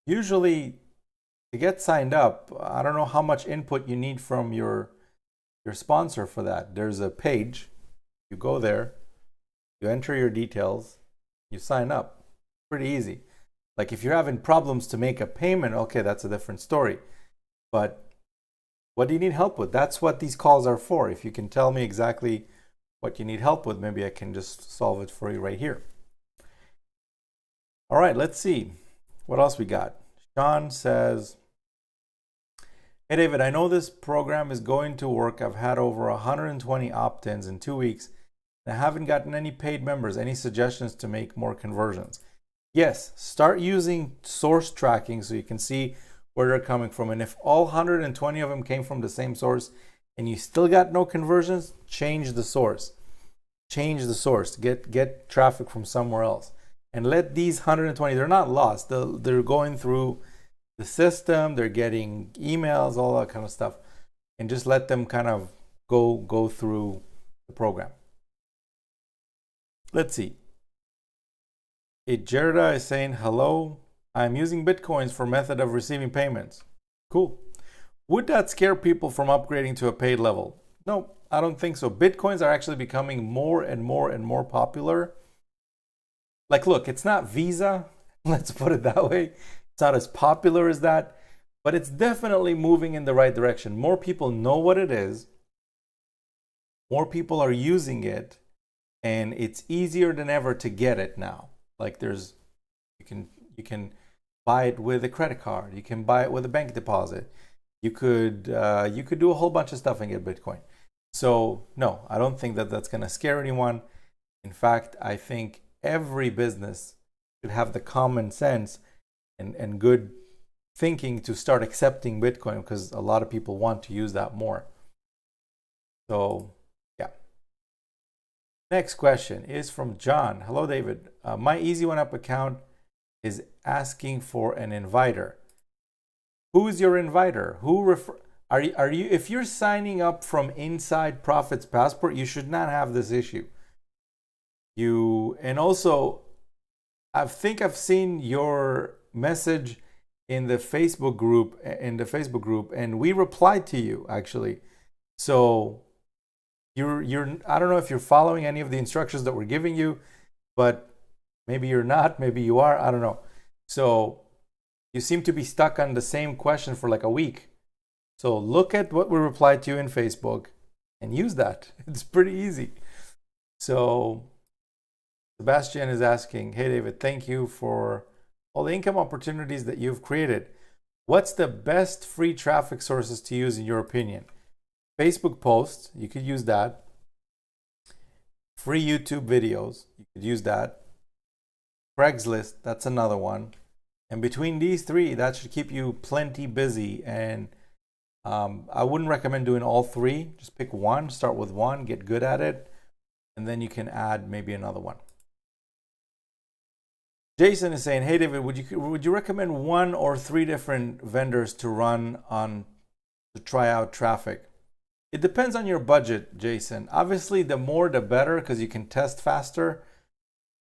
Usually, to get signed up, I don't know how much input you need from your sponsor for that. There's a page. You go there. You enter your details. You sign up. Pretty easy. Like, if you're having problems to make a payment, okay, that's a different story. But what do you need help with? That's what these calls are for. If you can tell me exactly what you need help with, maybe I can just solve it for you right here. All right, let's see. What else we got? Sean says, hey, David, I know this program is going to work. I've had over 120 opt-ins in 2 weeks, and I haven't gotten any paid members. Any suggestions to make more conversions? Yes, start using source tracking so you can see where they're coming from. And if all 120 of them came from the same source and you still got no conversions, change the source. Change the source. Get traffic from somewhere else. And let these 120, they're not lost. They're going through the system. They're getting emails, all that kind of stuff. And just let them kind of go through the program. Let's see. Gerda is saying, hello, I'm using Bitcoins for method of receiving payments. Cool. Would that scare people from upgrading to a paid level? No, I don't think so. Bitcoins are actually becoming more and more and more popular. Like, look, it's not Visa. Let's put it that way. It's not as popular as that, but it's definitely moving in the right direction. More people know what it is. More people are using it, and it's easier than ever to get it now. Like, you can buy it with a credit card. You can buy it with a bank deposit. You could do a whole bunch of stuff and get Bitcoin. So no, I don't think that that's going to scare anyone. In fact, I think every business should have the common sense and good thinking to start accepting Bitcoin, because a lot of people want to use that more. So yeah. Next question is from John. Hello, David. My Easy1up account is asking for an inviter. Who's your inviter? Are you if you're signing up from inside Profits Passport, you should not have this issue. And also, I think I've seen your message in the Facebook group, and we replied to you actually. So you're I don't know if you're following any of the instructions that we're giving you, but maybe you're not, maybe you are, I don't know. So you seem to be stuck on the same question for like a week. So look at what we replied to you in Facebook and use that. It's pretty easy. So Sebastian is asking, hey David, thank you for all the income opportunities that you've created. What's the best free traffic sources to use in your opinion? Facebook posts, you could use that. Free YouTube videos, you could use that. Craigslist, that's another one. And between these three, that should keep you plenty busy. And I wouldn't recommend doing all three. Just pick one, start with one, get good at it, and then you can add maybe another one. Jason is saying, hey David, would you recommend 1 or 3 different vendors to run on to try out traffic? It depends on your budget, Jason. Obviously, the more the better, because you can test faster.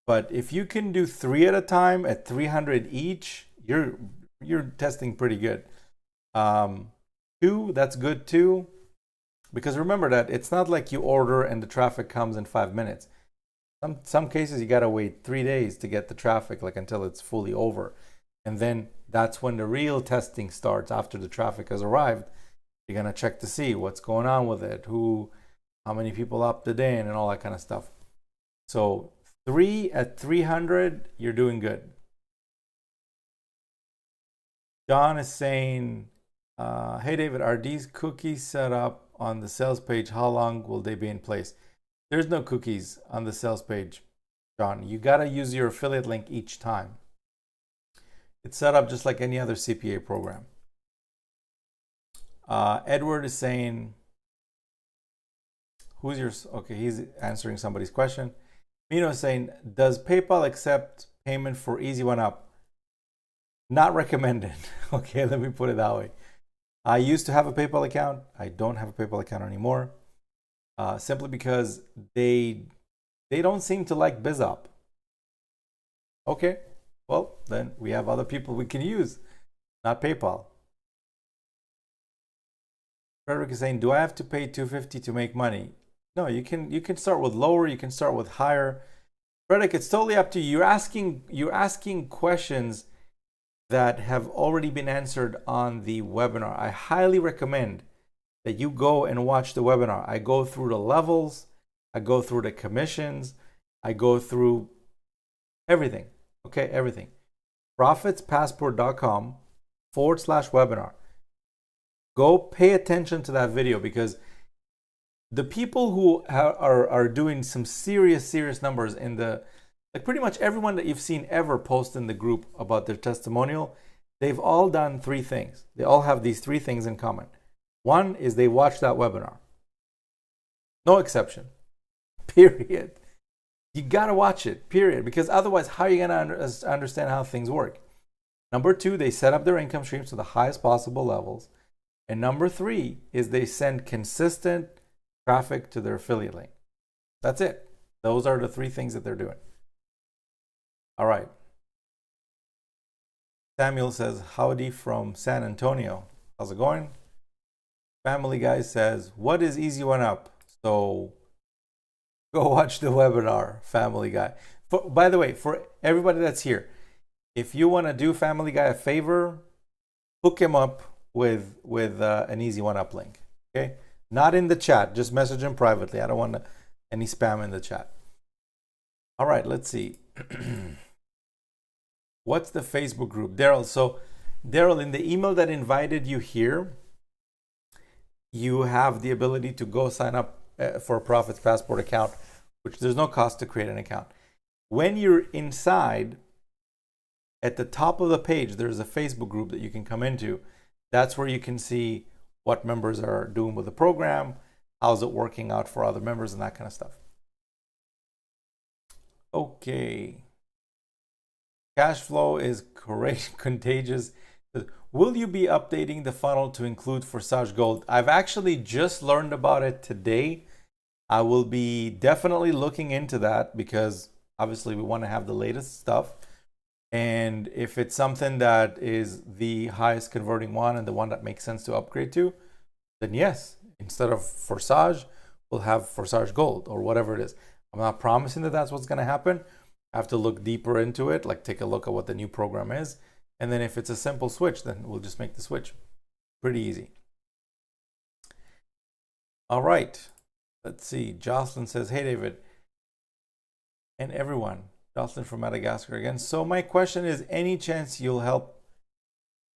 But if you can do 3 at a time at 300 each, you're testing pretty good. 2, that's good too. Because remember that it's not like you order and the traffic comes in 5 minutes. Some cases you gotta wait 3 days to get the traffic, like until it's fully over. And then that's when the real testing starts. After the traffic has arrived, you're gonna check to see what's going on with it, how many people opted in and all that kind of stuff. So 3 at 300, you're doing good. John is saying, hey David, are these cookies set up on the sales page? How long will they be in place? There's no cookies on the sales page, John. You got to use your affiliate link each time. It's set up just like any other CPA program. Edward is saying, who's your, okay, he's answering somebody's question. Mino is saying, does PayPal accept payment for Easy1up? Not recommended. Okay, let me put it that way. I used to have a PayPal account. I don't have a PayPal account anymore. Simply because they don't seem to like BizUp. Okay, well, then we have other people we can use, not PayPal. Frederick is saying, do I have to pay $250 to make money? No, you can start with lower, you can start with higher. Frederick, it's totally up to you. You're asking questions that have already been answered on the webinar. I highly recommend that you go and watch the webinar. I go through the levels, I go through the commissions, I go through everything. Okay, everything. profitspassport.com/webinar. Go pay attention to that video, because the people who are doing some serious numbers in the, like pretty much everyone that you've seen ever post in the group about their testimonial, they've all done three things. They all have these three things in common. One is they watched that webinar. No exception. Period. You got to watch it, period. Because otherwise, how are you going to understand how things work? Number two, they set up their income streams to the highest possible levels. And number three is they send consistent traffic to their affiliate link. That's it. Those are the three things that they're doing. All right. Samuel says, howdy from San Antonio. How's it going? Family Guy says, what is Easy1up? So go watch the webinar, Family Guy. By the way, for everybody that's here, if you want to do Family Guy a favor, hook him up with an Easy1up link. Okay? Not in the chat, just message him privately. I don't want any spam in the chat. All right, let's see. What's the Facebook group? Daryl. So Daryl, in the email that invited you here, you have the ability to go sign up for a Profits Passport account, which there's no cost to create an account. When you're inside, at the top of the page, there's a Facebook group that you can come into. That's where you can see what members are doing with the program, how's it working out for other members, and that kind of stuff. Okay. Cash flow is contagious. Will you be updating the funnel to include Forsage Gold? I've actually just learned about it today. I will be definitely looking into that, because obviously we want to have the latest stuff. And if it's something that is the highest converting one and the one that makes sense to upgrade to, then yes, instead of Forsage, we'll have Forsage Gold or whatever it is. I'm not promising that that's what's going to happen. I have to look deeper into it, like take a look at what the new program is. And then if it's a simple switch, then we'll just make the switch. Pretty easy. All right. Let's see. Jocelyn says, hey, David. And everyone. Jocelyn from Madagascar again. So my question is, any chance you'll help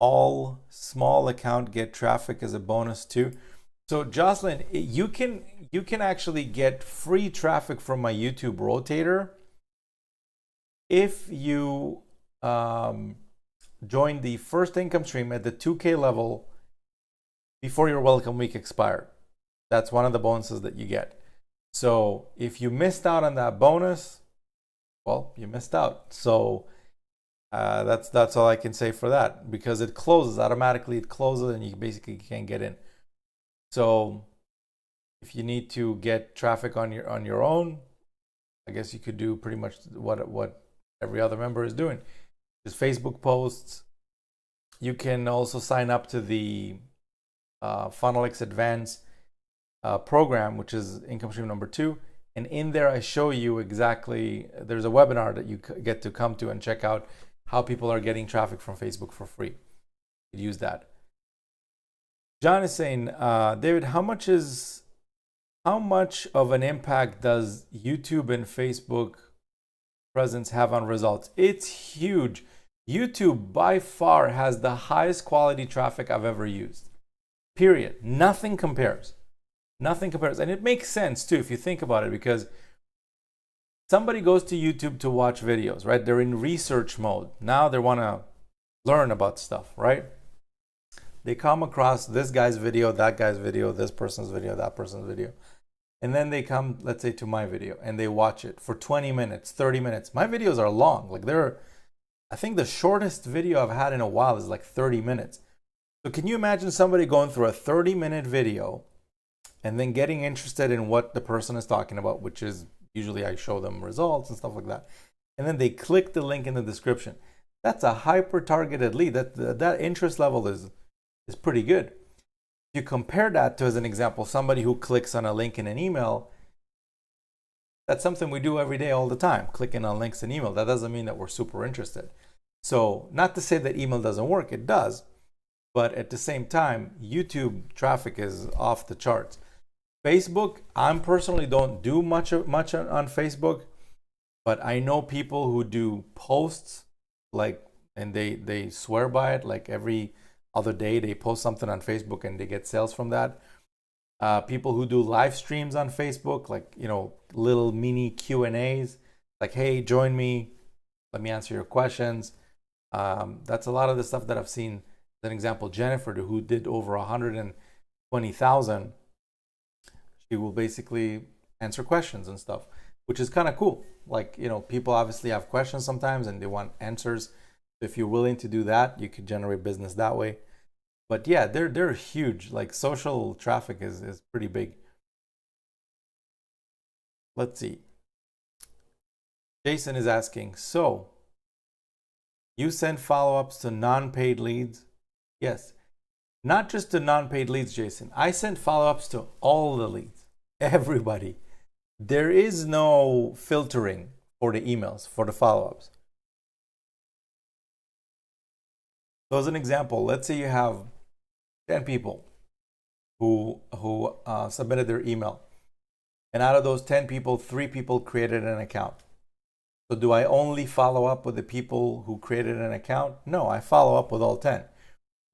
all small account get traffic as a bonus too? So Jocelyn, you can actually get free traffic from my YouTube rotator if you join the first income stream at the 2K level before your welcome week expired. That's one of the bonuses that you get. So if you missed out on that bonus, well, you missed out. So that's all I can say for that, because it closes automatically. It closes and you basically can't get in. So if you need to get traffic on your own, I guess you could do pretty much what every other member is doing. Just Facebook posts. You can also sign up to the FunnelX Advanced program, which is income stream number 2. And in there, I show you exactly, there's a webinar that you get to come to and check out how people are getting traffic from Facebook for free. You use that. John is saying, David, how much of an impact does YouTube and Facebook presence have on results? It's huge. YouTube by far has the highest quality traffic I've ever used. Period. Nothing compares. Nothing compares. And it makes sense too if you think about it, because somebody goes to YouTube to watch videos, right? They're in research mode. Now they want to learn about stuff, right? They come across this guy's video, that guy's video, this person's video, that person's video. And then they come, let's say, to my video and they watch it for 20 minutes, 30 minutes. My videos are long. Like I think the shortest video I've had in a while is like 30 minutes. So can you imagine somebody going through a 30-minute video and then getting interested in what the person is talking about, which is usually I show them results and stuff like that. And then they click the link in the description. That's a hyper-targeted lead. That interest level is pretty good. If you compare that to, as an example, somebody who clicks on a link in an email, that's something we do every day all the time, clicking on links in email. That doesn't mean that we're super interested. So not to say that email doesn't work, it does. But at the same time, YouTube traffic is off the charts. Facebook, I personally don't do much on Facebook, but I know people who do posts, like, and they swear by it, like every other day they post something on Facebook and they get sales from that. People who do live streams on Facebook, like, you know, little mini Q&As, like, hey, join me, let me answer your questions. That's a lot of the stuff that I've seen. As an example, Jennifer, who did over 120,000, she will basically answer questions and stuff, which is kind of cool. Like, you know, people obviously have questions sometimes and they want answers. If you're willing to do that, you could generate business that way. But yeah, they're huge. Like, social traffic is pretty big. Let's see. Jason is asking, so you send follow-ups to non-paid leads? Yes. Not just to non-paid leads, Jason. I send follow-ups to all the leads. Everybody. There is no filtering for the emails, for the follow-ups. So as an example, let's say you have 10 people who submitted their email. And out of those 10 people, 3 people created an account. So do I only follow up with the people who created an account? No, I follow up with all 10.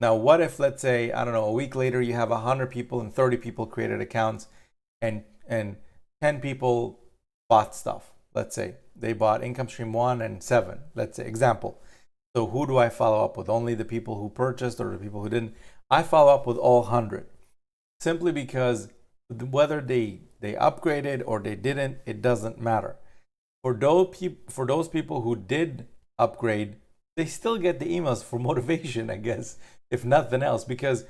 Now, what if, let's say, I don't know, a week later you have 100 people and 30 people created accounts and 10 people bought stuff. Let's say they bought income stream 1 and 7, let's say, example. So who do I follow up with? Only the people who purchased or the people who didn't? I follow up with all 100, simply because whether they upgraded or they didn't, it doesn't matter. For those people who did upgrade, they still get the emails for motivation, I guess, if nothing else. Because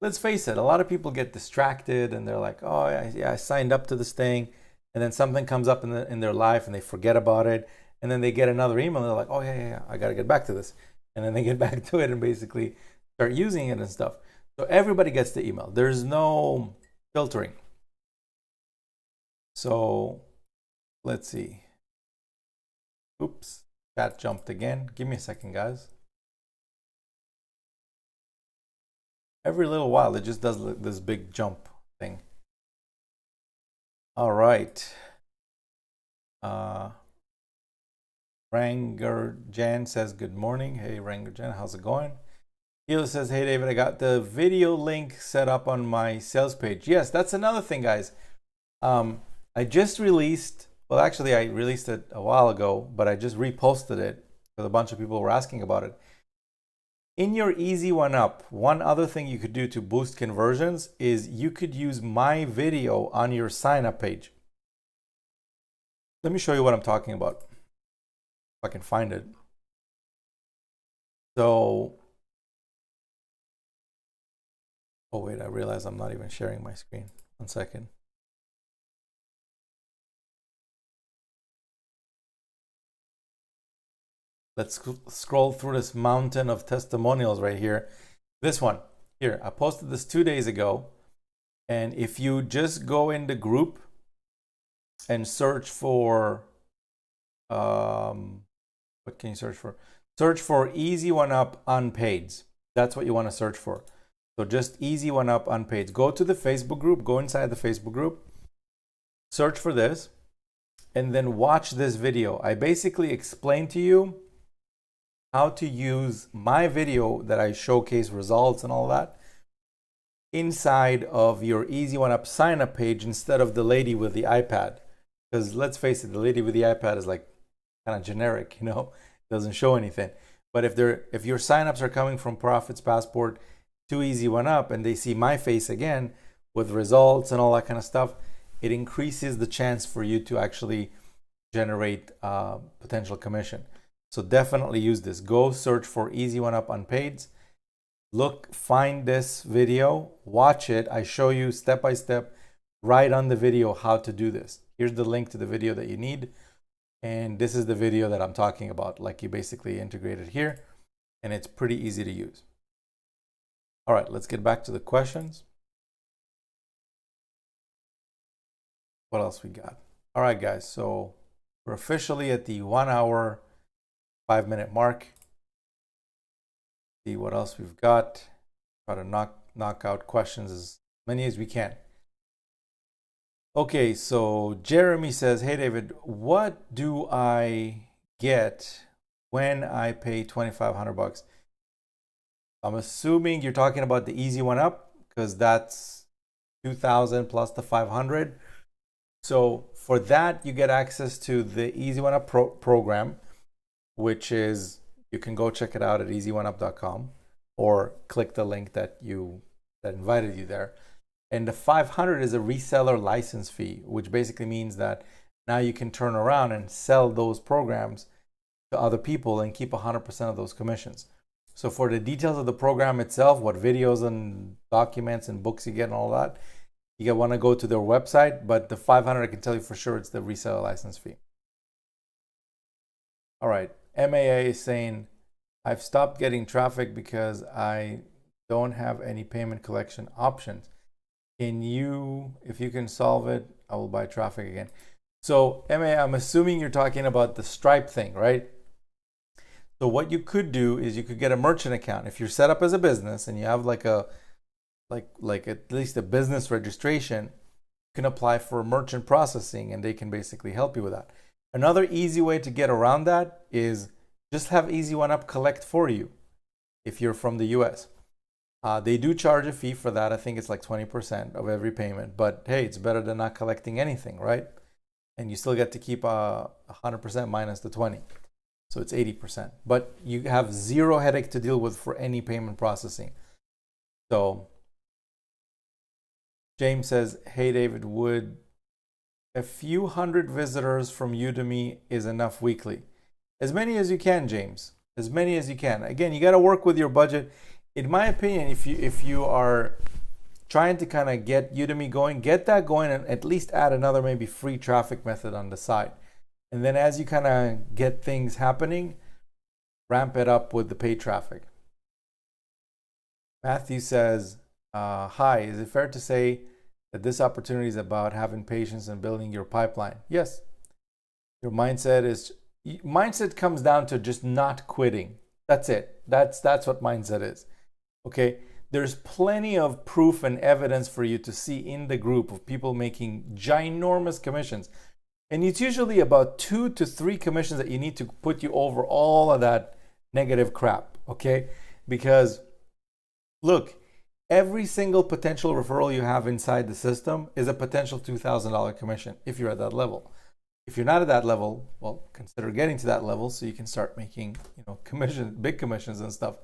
let's face it, a lot of people get distracted and they're like, oh yeah, I signed up to this thing, and then something comes up in their life and they forget about it, and then they get another email and they're like, oh yeah, I got to get back to this, and then they get back to it and basically start using it and stuff. So everybody gets the email. There's no filtering. So let's see. Oops, chat jumped again. Give me a second, guys. Every little while, it just does this big jump thing. All right. Ranger Jan says, good morning. Hey, Ranger Jan, how's it going? Hila says, hey, David, I got the video link set up on my sales page. Yes, that's another thing, guys. I just released, well, actually, I released it a while ago, but I just reposted it because a bunch of people were asking about it. In your Easy1up, one other thing you could do to boost conversions is you could use my video on your sign-up page. Let me show you what I'm talking about, if I can find it. So, oh wait, I realize I'm not even sharing my screen. 1 second. Let's scroll through this mountain of testimonials right here. This one here, I posted this 2 days ago. And if you just go in the group and search for, what can you search for? Search for Easy1up unpaids. That's what you want to search for. So just Easy1up unpaids. Go to the Facebook group, go inside the Facebook group, search for this, and then watch this video. I basically explain to you how to use my video that I showcase results and all that inside of your Easy1up sign up page instead of the lady with the iPad. Because let's face it, the lady with the iPad is like kind of generic, you know, doesn't show anything. But if your signups are coming from Profits Passport to Easy1up and they see my face again with results and all that kind of stuff, it increases the chance for you to actually generate potential commission. So definitely use this. Go search for Easy1up Unpaid. Look, find this video, watch it. I show you step by step right on the video how to do this. Here's the link to the video that you need. And this is the video that I'm talking about. Like, you basically integrate it here and it's pretty easy to use. All right, let's get back to the questions. What else we got? All right, guys, so we're officially at the 1 hour, 5 minute mark. See what else we've got. Try to knock out questions as many as we can. Okay, so Jeremy says, hey David, what do I get when I pay $2,500? I'm assuming you're talking about the Easy1up, because that's 2,000 plus the 500. So for that, you get access to the Easy1up program, which is, you can go check it out at easy1up.com or click the link that invited you there. And the 500 is a reseller license fee, which basically means that now you can turn around and sell those programs to other people and keep 100% of those commissions. So for the details of the program itself, what videos and documents and books you get and all that, you want to go to their website, but the 500, I can tell you for sure, it's the reseller license fee. All right, MAA is saying, I've stopped getting traffic because I don't have any payment collection options. If you can solve it, I will buy traffic again. So MA, I'm assuming you're talking about the Stripe thing, right? So what you could do is you could get a merchant account. If you're set up as a business and you have like at least a business registration, you can apply for merchant processing and they can basically help you with that. Another easy way to get around that is just have Easy1up collect for you if you're from the US. They do charge a fee for that. I think it's like 20% of every payment, but hey, it's better than not collecting anything, right? And you still get to keep 100% minus the 20. So it's 80%, but you have zero headache to deal with for any payment processing. So James says, hey David, would a few hundred visitors from Udemy is enough weekly? As many as you can, James, as many as you can. Again, you got to work with your budget. In my opinion, if you are trying to kind of get Udemy going, get that going and at least add another maybe free traffic method on the side. And then as you kind of get things happening, ramp it up with the paid traffic. Matthew says, hi, is it fair to say that this opportunity is about having patience and building your pipeline? Yes. Your mindset comes down to just not quitting. That's it. That's what mindset is. Okay. There's plenty of proof and evidence for you to see in the group of people making ginormous commissions. And it's usually about 2 to 3 commissions that you need to put you over all of that negative crap. Okay. Because look, every single potential referral you have inside the system is a potential $2,000 commission if you're at that level. If you're not at that level, well, consider getting to that level so you can start making, big commissions and stuff.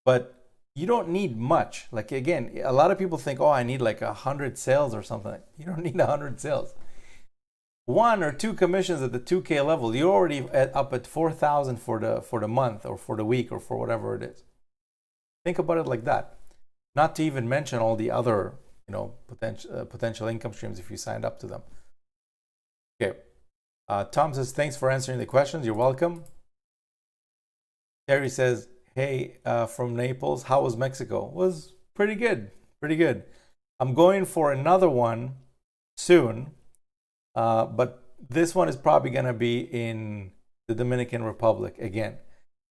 But you don't need much. Like, again, a lot of people think, oh, I need like 100 sales or something. You don't need 100 sales. 1 or 2 commissions at the 2K level, you're already up at 4,000 for the month or for the week or for whatever it is. Think about it like that. Not to even mention all the other, potential income streams if you signed up to them. Okay. Tom says, thanks for answering the questions. You're welcome. Terry says, hey, from Naples, how was Mexico? Was pretty good. Pretty good. I'm going for another one soon, but this one is probably going to be in the Dominican Republic again,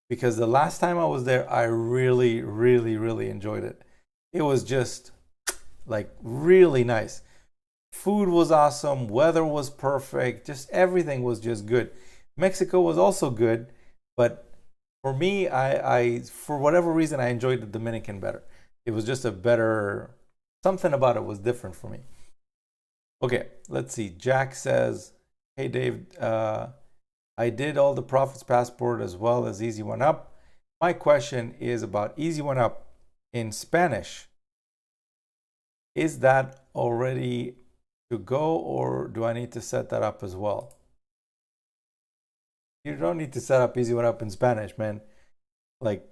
because the last time I was there, I really, really, really enjoyed it. It was just like really nice. Food was awesome. Weather was perfect. Just everything was just good. Mexico was also good, but for me, I for whatever reason, I enjoyed the Dominican better. It was just a better Something about it was different for me. Okay, let's see. Jack says, hey Dave, I did all the Profits Passport as well as Easy1up. My question is about Easy1up in Spanish. Is that already to go, or do I need to set that up as well? You don't need to set up Easy1up in Spanish, man. Like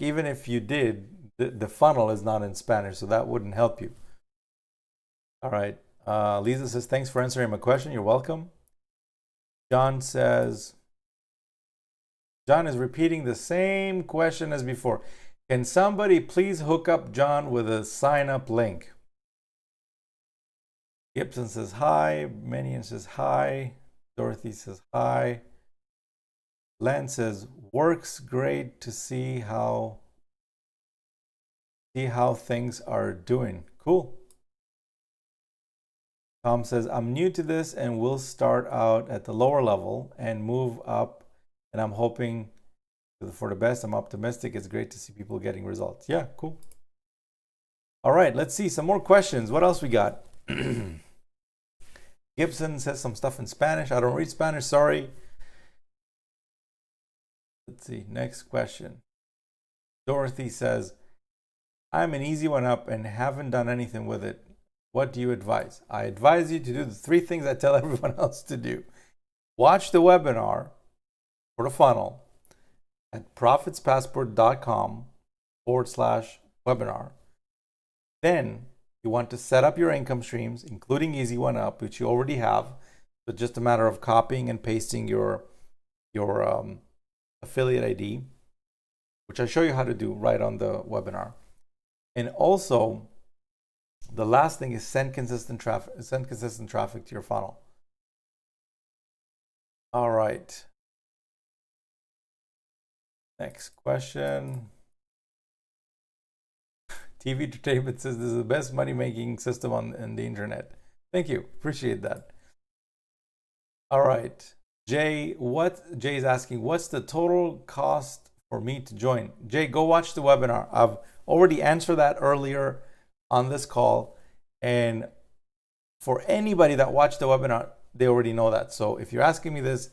even if you did, the funnel is not in Spanish, so that wouldn't help you. All right. Lisa says, thanks for answering my question. You're welcome. John says, John is repeating the same question as before. Can somebody please hook up John with a sign up link? Gibson says hi. Menian says hi. Dorothy says hi. Len says, works great to see how things are doing. Cool. Tom says, I'm new to this and will start out at the lower level and move up, and I'm hoping for the best. I'm optimistic. It's great to see people getting results. Yeah, cool. All right, let's see some more questions. What else we got? Gibson says some stuff in Spanish. I don't read Spanish, sorry. Let's see, next question. Dorothy says, I'm an Easy1up and haven't done anything with it. What do you advise? I advise you to do the 3 things I tell everyone else to do. Watch the webinar for the funnel at profitspassport.com/webinar. Then you want to set up your income streams, including Easy1up, which you already have. So just a matter of copying and pasting your affiliate ID, which I show you how to do right on the webinar. And also, the last thing is send consistent traffic to your funnel. All right. Next question. TV Entertainment says this is the best money-making system on the internet. Thank you. Appreciate that. All right. Jay's asking, what's the total cost for me to join? Jay, go watch the webinar. I've already answered that earlier on this call. And for anybody that watched the webinar, they already know that. So if you're asking me this,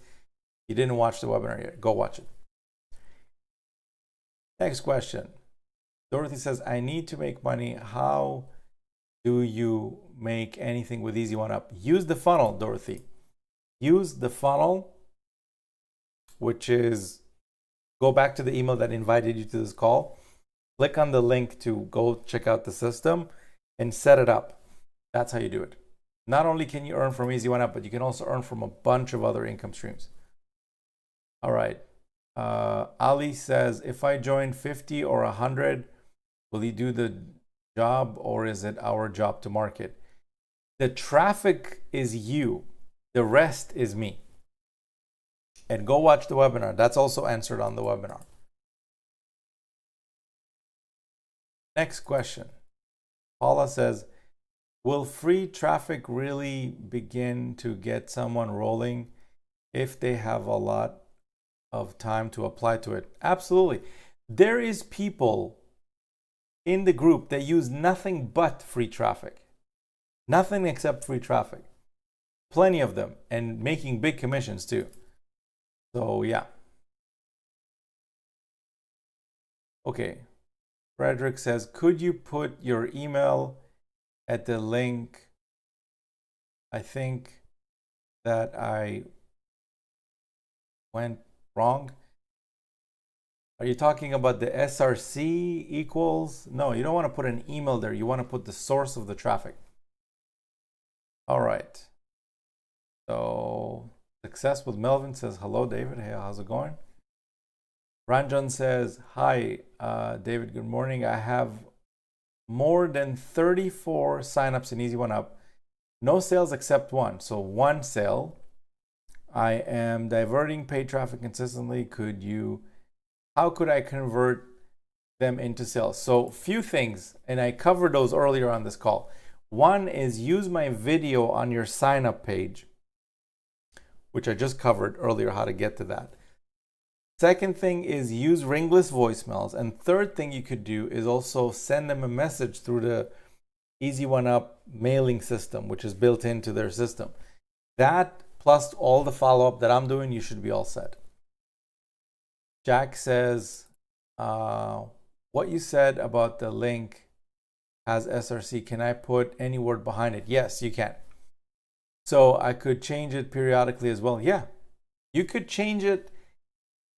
you didn't watch the webinar yet, go watch it. Next question. Dorothy says, I need to make money. How do you make anything with Easy1up? Use the funnel, Dorothy. Use the funnel, which is, go back to the email that invited you to this call. Click on the link to go check out the system and set it up. That's how you do it. Not only can you earn from Easy1up, but you can also earn from a bunch of other income streams. All right. Ali says, if I join 50 or 100, will he do the job, or is it our job to market? The traffic is you. The rest is me. And go watch the webinar. That's also answered on the webinar. Next question. Paula says, will free traffic really begin to get someone rolling if they have a lot of time to apply to it? Absolutely. There is people in the group that use nothing but free traffic. Nothing except free traffic. Plenty of them, and making big commissions too. So yeah. Okay. Frederick says, could you put your email at the link? I think that I went wrong. Are you talking about the SRC equals? No, you don't want to put an email there. You want to put the source of the traffic. All right. So Success with Melvin says, hello, David. Hey, how's it going? Ranjan says, hi, David, good morning. I have more than 34 signups in Easy1up. No sales except one. So one sale. I am diverting paid traffic consistently. How could I convert them into sales? So few things, and I covered those earlier on this call. One is use my video on your sign up page, which I just covered earlier how to get to that. Second thing is use ringless voicemails. And third thing you could do is also send them a message through Easy1up mailing system, which is built into their system. That plus all the follow-up that I'm doing, you should be all set. Jack says, what you said about the link has SRC. Can I put any word behind it? Yes, you can. So I could change it periodically as well. Yeah, you could change it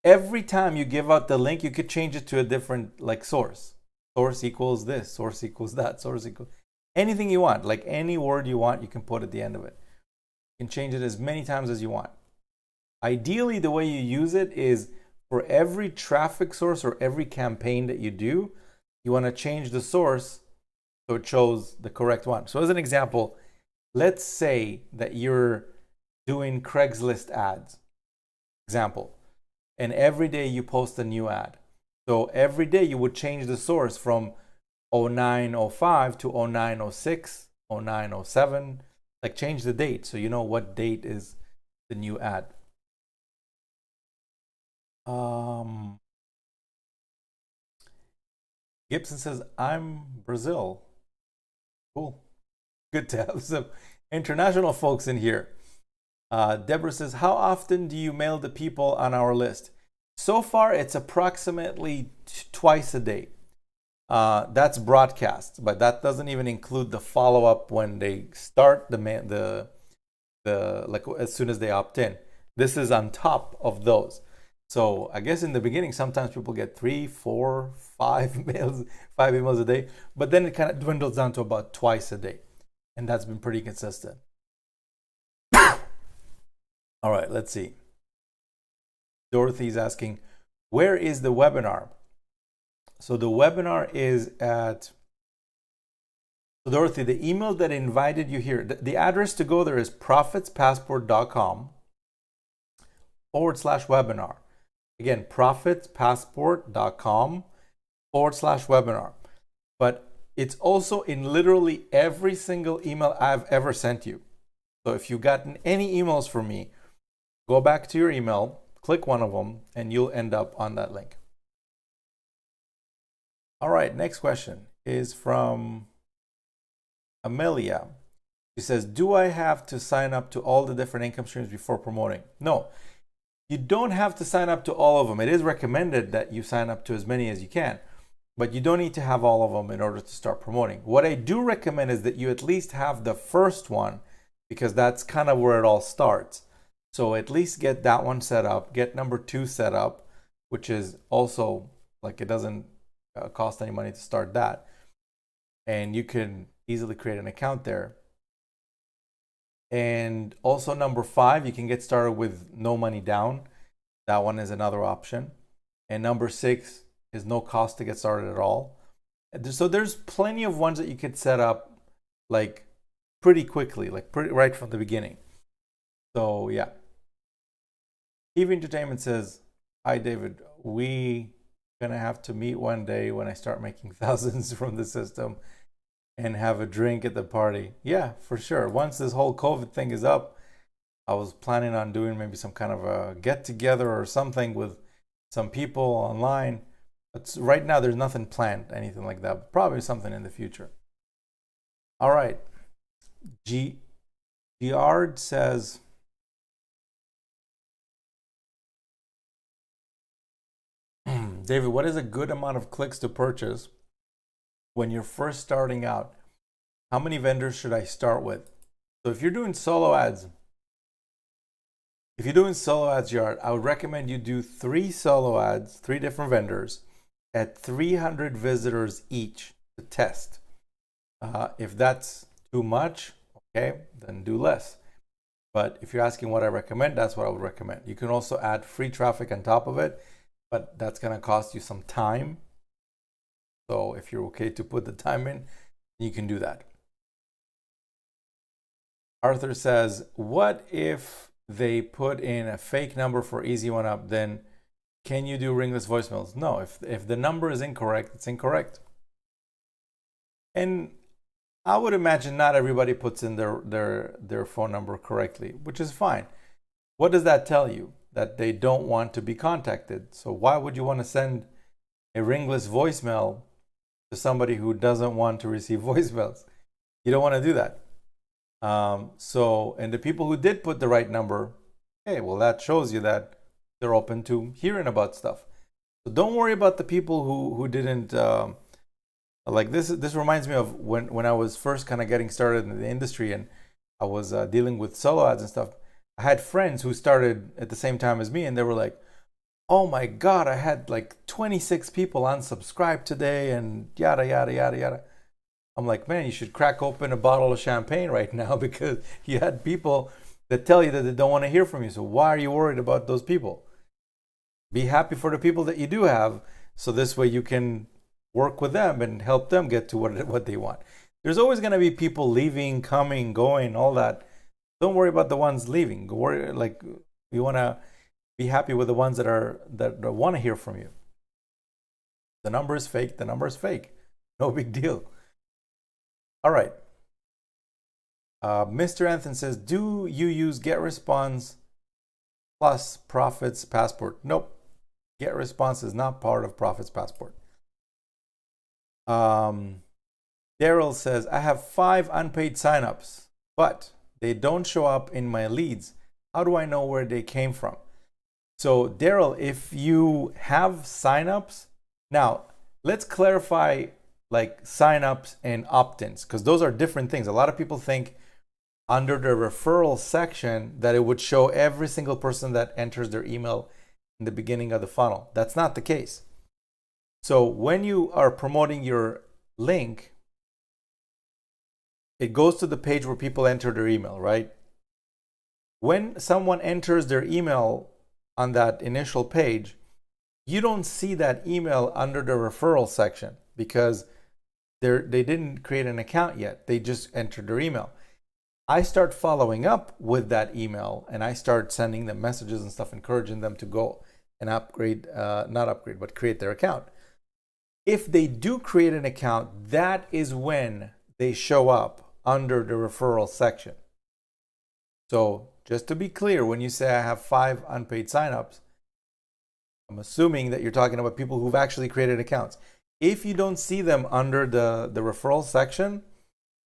every time you give out the link. You could change it to a different like source. Source equals this, source equals that, source equals anything you want. Like any word you want, you can put at the end of it. You can change it as many times as you want. Ideally, the way you use it is for every traffic source or every campaign that you do, you want to change the source so it shows the correct one. So as an example, let's say that you're doing Craigslist ads, example, and every day you post a new ad. So every day you would change the source from 0905 to 0906, 0907, like change the date so you know what date is the new ad. Gibson says, I'm Brazil. Cool. Good to have some international folks in here. Deborah says, how often do you mail the people on our list? So far, it's approximately twice a day. That's broadcast, but that doesn't even include the follow-up when they start the like as soon as they opt in. This is on top of those. So I guess in the beginning, sometimes people get 3, 4, 5 emails a day, but then it kind of dwindles down to about twice a day. And that's been pretty consistent. All right, let's see. Dorothy's asking, where is the webinar? So the webinar is at, so Dorothy, the email that invited you here, the address to go there is profitspassport.com/webinar. Again, profitspassport.com/webinar. But it's also in literally every single email I've ever sent you. So if you've gotten any emails from me, go back to your email, click one of them, and you'll end up on that link. All right, next question is from Amelia. She says, do I have to sign up to all the different income streams before promoting? No. You don't have to sign up to all of them. It is recommended that you sign up to as many as you can, but you don't need to have all of them in order to start promoting. What I do recommend is that you at least have the first one, because that's kind of where it all starts. So at least get that one set up, get number 2 set up, which is also like it doesn't cost any money to start that. And you can easily create an account there. And also number 5, you can get started with no money down. That one is another option. And number 6 is no cost to get started at all. So there's plenty of ones that you could set up like pretty quickly, like right from the beginning. So yeah. Eve Entertainment says, hi David, we gonna have to meet one day when I start making thousands from the system and have a drink at the party. Yeah, for sure. Once this whole COVID thing is up, I was planning on doing maybe some kind of a get together or something with some people online. But right now there's nothing planned, anything like that. But probably something in the future. All right. Giard says, David, what is a good amount of clicks to purchase when you're first starting out? How many vendors should I start with? So if you're doing solo ads, Giard, I would recommend you do 3 solo ads, 3 different vendors at 300 visitors each to test. If that's too much, okay, then do less. But if you're asking what I recommend, that's what I would recommend. You can also add free traffic on top of it, but that's going to cost you some time. So if you're okay to put the time in, you can do that. Arthur says, what if they put in a fake number for Easy1up? Then can you do ringless voicemails? No, if the number is incorrect, it's incorrect. And I would imagine not everybody puts in their phone number correctly, which is fine. What does that tell you? That they don't want to be contacted. So why would you want to send a ringless voicemail to somebody who doesn't want to receive voicemails? You don't want to do that. And the people who did put the right number, hey, well, that shows you that they're open to hearing about stuff. So don't worry about the people who didn't. Like this reminds me of when I was first kind of getting started in the industry, and I was dealing with solo ads and stuff. I had friends who started at the same time as me, and they were like, oh my God, I had like 26 people unsubscribe today and yada, yada, yada, yada. I'm like, man, you should crack open a bottle of champagne right now, because you had people that tell you that they don't want to hear from you. So why are you worried about those people? Be happy for the people that you do have, so this way you can work with them and help them get to what they want. There's always going to be people leaving, coming, going, all that. Don't worry about the ones leaving. You want to be happy with the ones that want to hear from you. The number is fake. The number is fake. No big deal. All right. Mr. Anthony says, do you use GetResponse plus Profits Passport? Nope. GetResponse is not part of Profits Passport. Daryl says, I have 5 unpaid signups, but they don't show up in my leads. How do I know where they came from? So Daryl, if you have signups, now let's clarify like signups and opt-ins, because those are different things. A lot of people think under the referral section that it would show every single person that enters their email in the beginning of the funnel. That's not the case. So when you are promoting your link, it goes to the page where people enter their email, right? When someone enters their email on that initial page, you don't see that email under the referral section, because they didn't create an account yet. They just entered their email. I start following up with that email, and I start sending them messages and stuff, encouraging them to go and upgrade, not upgrade, but create their account. If they do create an account, that is when they show up under the referral section. So just to be clear, when you say I have 5 unpaid signups, I'm assuming that you're talking about people who've actually created accounts. If you don't see them under the referral section,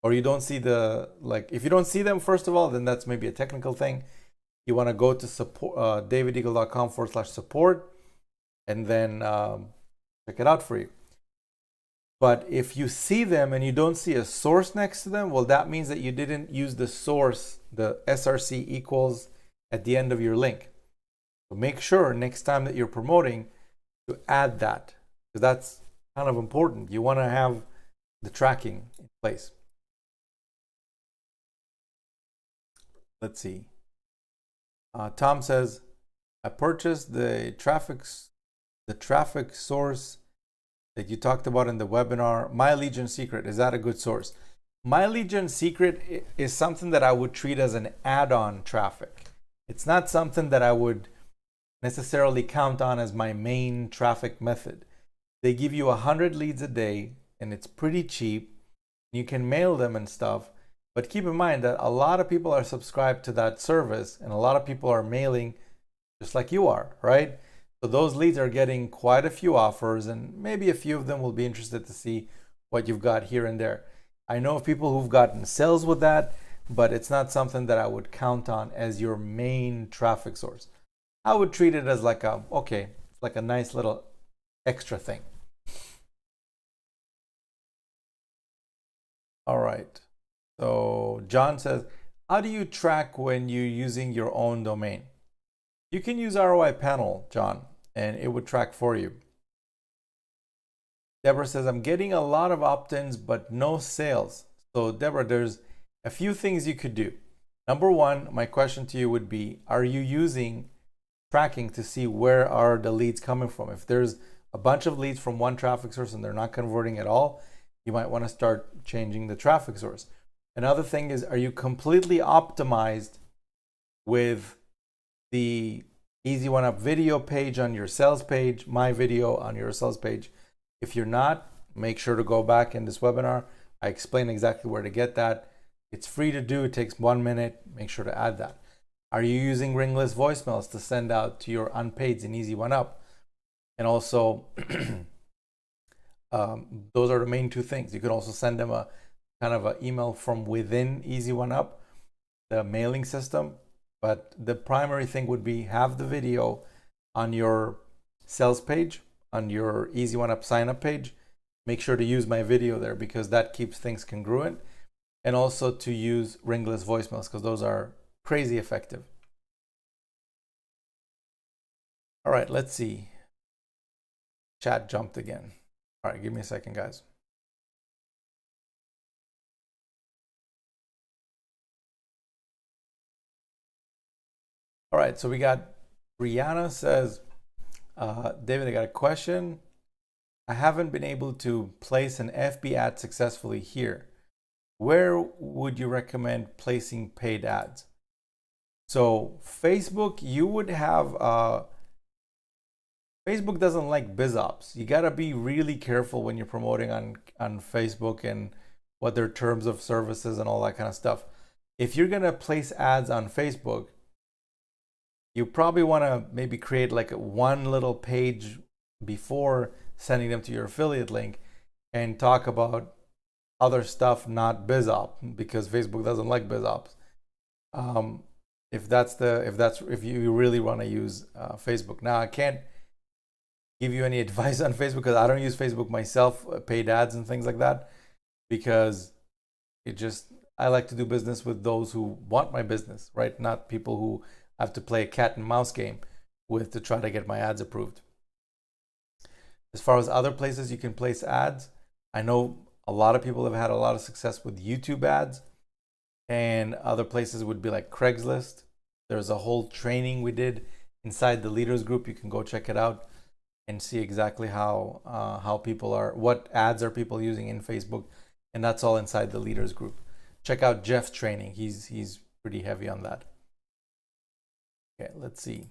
or you don't see if you don't see them, first of all, then that's maybe a technical thing. You want to go to support, davideagle.com/support, and then check it out for you. But if you see them and you don't see a source next to them, well, that means that you didn't use the source, the src equals at the end of your link. So make sure next time that you're promoting to add that, because that's kind of important. You want to have the tracking in place. Let's see. Tom says, I purchased the traffic source that you talked about in the webinar. My Legion Secret, is that a good source? My Legion Secret is something that I would treat as an add-on traffic. It's not something that I would necessarily count on as my main traffic method. They give you 100 leads a day, and it's pretty cheap. You can mail them and stuff, but keep in mind that a lot of people are subscribed to that service, and a lot of people are mailing just like you are, right? So those leads are getting quite a few offers, and maybe a few of them will be interested to see what you've got here and there. I know of people who've gotten sales with that, but it's not something that I would count on as your main traffic source. I would treat it as like a nice little extra thing. All right. So John says, how do you track when you're using your own domain? You can use ROI Panel, John, and it would track for you. Deborah says, I'm getting a lot of opt-ins, but no sales. So Deborah, there's a few things you could do. Number one, my question to you would be, are you using tracking to see where are the leads coming from? If there's a bunch of leads from one traffic source and they're not converting at all, you might want to start changing the traffic source. Another thing is, are you completely optimized with the Easy1up video page on your sales page, my video on your sales page? If you're not, make sure to go back in this webinar. I explain exactly where to get that. It's free to do. It takes 1 minute. Make sure to add that. Are you using ringless voicemails to send out to your unpaids in Easy1up? And also, those are the main two things. You can also send them a kind of an email from within Easy1up, the mailing system. But the primary thing would be have the video on your sales page, on your Easy1up sign up page. Make sure to use my video there because that keeps things congruent. And also to use ringless voicemails because those are crazy effective. All right, let's see. Chat jumped again. All right, give me a second, guys. All right, so we got Brianna says, David, I got a question. I haven't been able to place an FB ad successfully here. Where would you recommend placing paid ads? So Facebook, you would have, Facebook doesn't like BizOps. You gotta be really careful when you're promoting on Facebook and what their terms of services and all that kind of stuff. If you're gonna place ads on Facebook, you probably wanna maybe create like one little page before sending them to your affiliate link and talk about other stuff, not BizOps, because Facebook doesn't like BizOps. If you really want to use Facebook. Now I can't give you any advice on Facebook because I don't use Facebook myself, paid ads and things like that, because I like to do business with those who want my business, right? Not people who have to play a cat and mouse game with to try to get my ads approved. As far as other places you can place ads, I know a lot of people have had a lot of success with YouTube ads, and other places would be like Craigslist. There's a whole training we did inside the leaders group. You can go check it out and see exactly how people are, what ads are people using in Facebook, and that's all inside the leaders group. Check out Jeff's training. He's pretty heavy on that. Okay, let's see.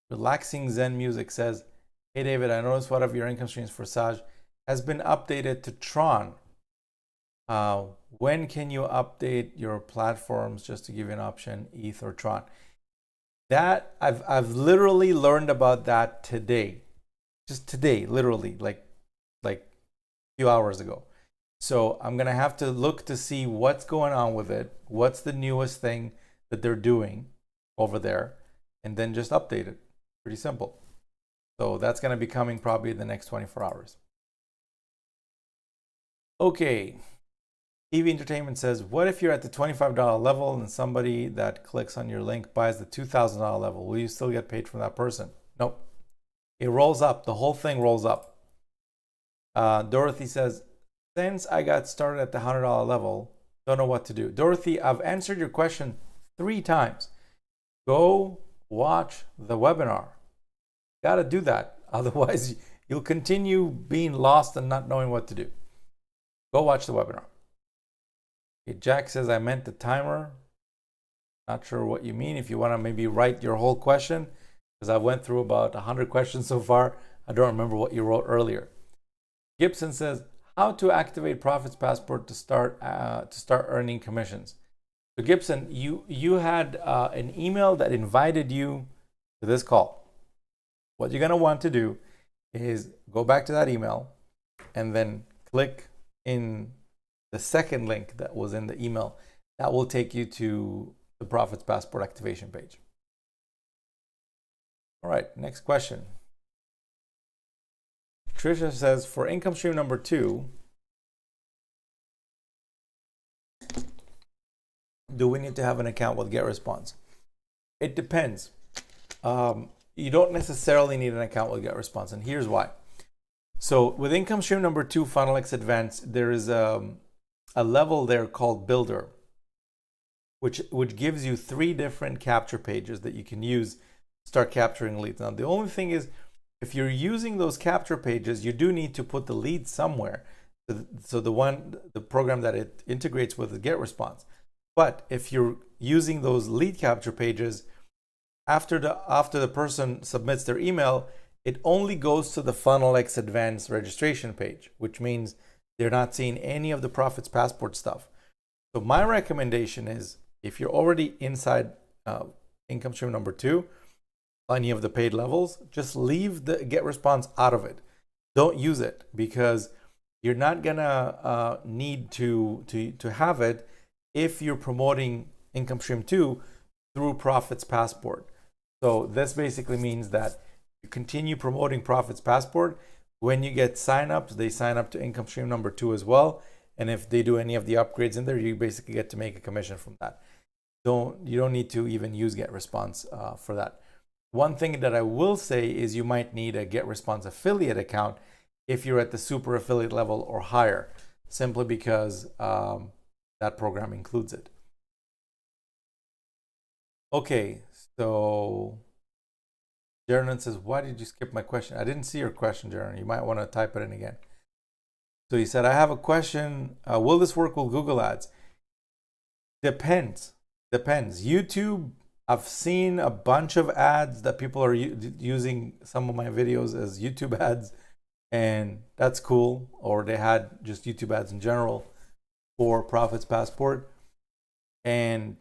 Relaxing Zen Music says, hey David, I noticed one of your income streams, forsage, has been updated to Tron. When can you update your platforms just to give you an option, ETH or Tron? That I've literally learned about that today. Just today, literally, like a few hours ago. So I'm gonna have to look to see what's going on with it, what's the newest thing that they're doing over there, and then just update it. Pretty simple. So that's gonna be coming probably in the next 24 hours. Okay, EV Entertainment says, what if you're at the $25 level and somebody that clicks on your link buys the $2,000 level? Will you still get paid from that person? Nope. It rolls up. The whole thing rolls up. Dorothy says, since I got started at the $100 level, don't know what to do. Dorothy, I've answered your question 3 times. Go watch the webinar. Got to do that. Otherwise, you'll continue being lost and not knowing what to do. Go watch the webinar. Okay, Jack says, I meant the timer. Not sure what you mean. If you want to maybe write your whole question, because I went through about 100 questions so far. I don't remember what you wrote earlier. Gibson says, how to activate Profits Passport to start earning commissions. So Gibson, you had an email that invited you to this call. What you're going to want to do is go back to that email and then click in the second link that was in the email. That will take you to the Profits Passport activation page. All right, next question. Trisha says, for income stream number 2, do we need to have an account with GetResponse? It depends. You don't necessarily need an account with GetResponse, and here's why. So with income stream number 2, FunnelX Advanced, there is a level there called Builder, which gives you 3 different capture pages that you can use to start capturing leads. Now, the only thing is, if you're using those capture pages, you do need to put the lead somewhere. So the program that it integrates with is GetResponse. But if you're using those lead capture pages, after the person submits their email, it only goes to the FunnelX Advanced registration page, which means they're not seeing any of the Profits Passport stuff. So my recommendation is, if you're already inside income stream number 2, any of the paid levels, just leave the GetResponse out of it. Don't use it, because you're not gonna need to have it if you're promoting income stream 2 through Profits Passport. So this basically means that you continue promoting Profits Passport. When you get signups, they sign up to income stream number 2 as well. And if they do any of the upgrades in there, you basically get to make a commission from that. You don't need to even use GetResponse for that. One thing that I will say is you might need a GetResponse affiliate account if you're at the super affiliate level or higher, simply because that program includes it. Okay, so Jaron says, why did you skip my question? I didn't see your question, Jaron. You might want to type it in again. So he said, I have a question. Will this work with Google Ads? Depends. YouTube, I've seen a bunch of ads that people are using some of my videos as YouTube ads, and that's cool. Or they had just YouTube ads in general for Profits Passport. And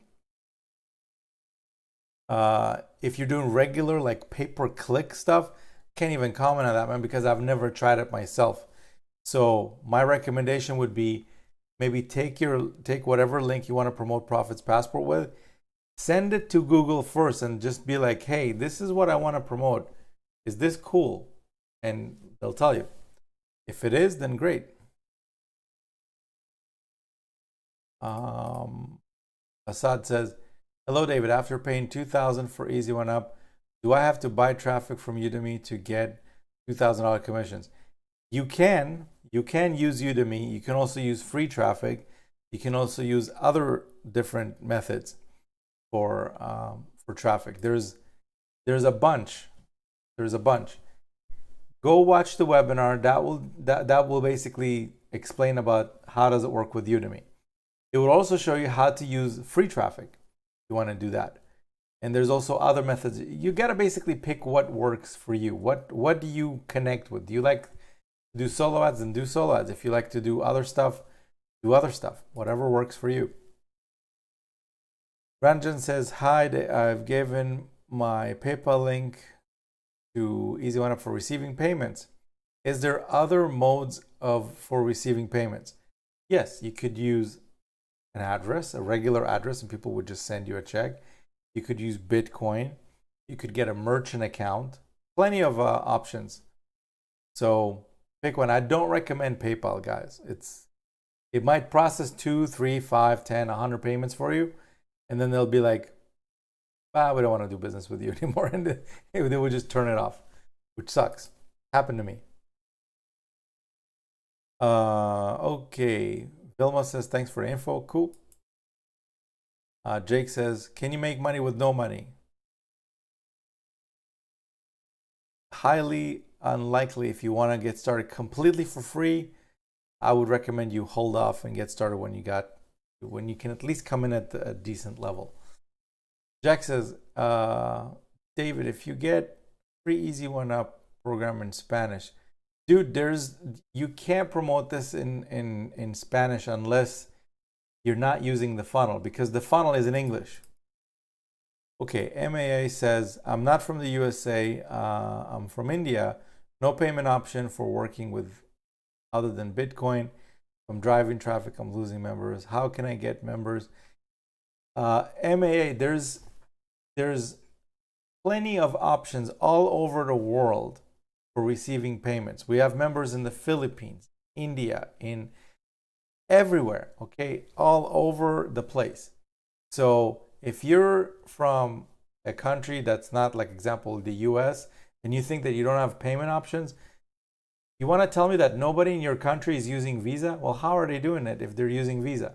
if you're doing regular like pay-per-click stuff, can't even comment on that, man, because I've never tried it myself. So my recommendation would be maybe take whatever link you want to promote Profits Passport with, send it to Google first and just be like, hey, this is what I want to promote. Is this cool? And they'll tell you. If it is, then great. Assad says, hello, David. After paying $2,000 for Easy1up, do I have to buy traffic from Udemy to get $2,000 commissions? You can use Udemy. You can also use free traffic. You can also use other different methods for traffic. There's a bunch. Go watch the webinar. That will basically explain about how does it work with Udemy. It will also show you how to use free traffic. You want to do that. And there's also other methods. You got to basically pick what works for you. What do you connect with? Do you like to do solo ads? And do solo ads. If you like to do other stuff, do other stuff. Whatever works for you. Ranjan says, hi, I've given my PayPal link to Easy1up for receiving payments. Is there other modes for receiving payments? Yes, you could use an address, a regular address, and people would just send you a check. You could use Bitcoin. You could get a merchant account. Plenty of options. So pick one. I don't recommend PayPal, guys. It might process 2, 3, 5, 10, 100 payments for you, and then they'll be like, we don't want to do business with you anymore, and they would just turn it off, which sucks. Happened to me. Okay. Vilma says, thanks for the info. Cool. Jake says, can you make money with no money? Highly unlikely. If you want to get started completely for free, I would recommend you hold off and get started when you can at least come in at a decent level. Jack says, David, if you get free Easy1up program in Spanish, dude, you can't promote this in Spanish unless you're not using the funnel, because the funnel is in English. Okay, MAA says, I'm not from the USA, I'm from India. No payment option for working with other than Bitcoin. I'm driving traffic, I'm losing members. How can I get members? MAA, there's plenty of options all over the world for receiving payments. We have members in the Philippines, India, in everywhere, okay, all over the place. So if you're from a country that's not, like example, the US, and you think that you don't have payment options, you want to tell me that nobody in your country is using Visa? Well, how are they doing it if they're using Visa?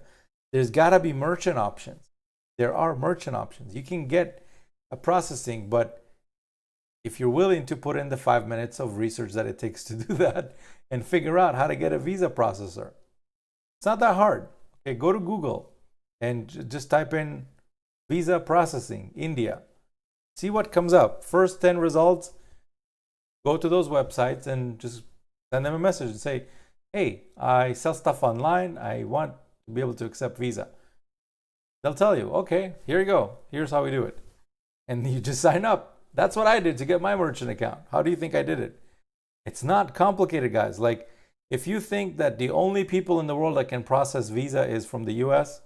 There's got to be merchant options. There are merchant options. You can get a processing, but if you're willing to put in the 5 minutes of research that it takes to do that and figure out how to get a Visa processor, it's not that hard. Okay, go to Google and just type in Visa processing, India. See what comes up. First 10 results, go to those websites and just send them a message and say, hey, I sell stuff online. I want to be able to accept Visa. They'll tell you, okay, here you go. Here's how we do it. And you just sign up. That's what I did to get my merchant account. How do you think I did it? It's not complicated, guys. Like, If you think that the only people in the world that can process Visa is from the US,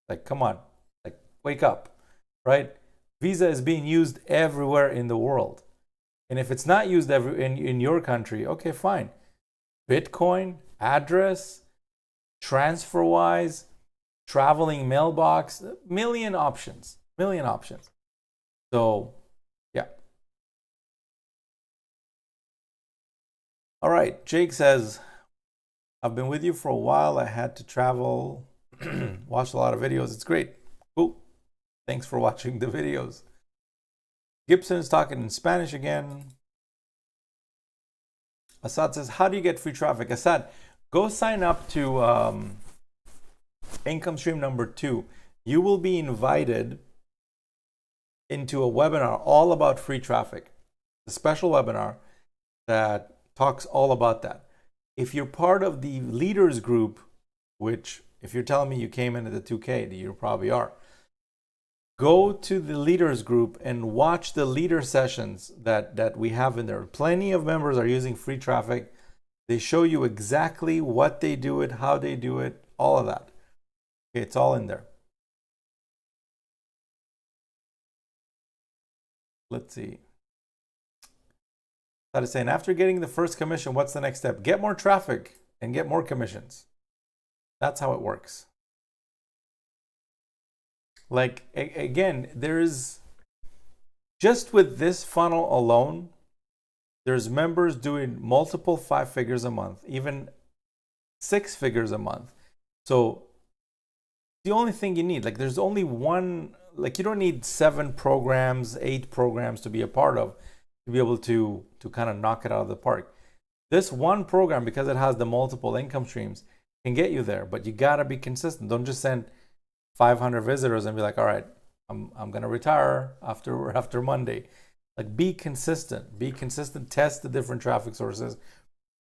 like, come on, like, wake up, right? Visa is being used everywhere in the world. And if it's not used in your country, okay, fine. Bitcoin, address, TransferWise, traveling mailbox, million options. So, yeah. All right, Jake says, I've been with you for a while. I had to travel, watched a lot of videos. It's great. Cool. Thanks for watching the videos. Gibson is talking in Spanish again. Assad says, how do you get free traffic? Assad, go sign up to income stream number 2. You will be invited into a webinar all about free traffic. A special webinar that talks all about that. If you're part of the leaders group, which if you're telling me you came into the 2K, you probably are, go to the leaders group and watch the leader sessions that we have in there. Plenty of members are using free traffic. They show you exactly what they do it, how they do it, all of that. Okay, it's all in there. Let's see. That is saying, after getting the first commission, what's the next step? Get more traffic and get more commissions. That's how it works. Like, again, there's, just with this funnel alone, there's members doing multiple 5 figures a month, even 6 figures a month. So the only thing you need, like, there's only one, like, you don't need 7 programs, 8 programs to be a part of to be able to kind of knock it out of the park. This one program, because it has the multiple income streams, can get you there, but you gotta be consistent. Don't just send 500 visitors and be like, all right, I'm gonna retire after Monday. Like, be consistent, test the different traffic sources,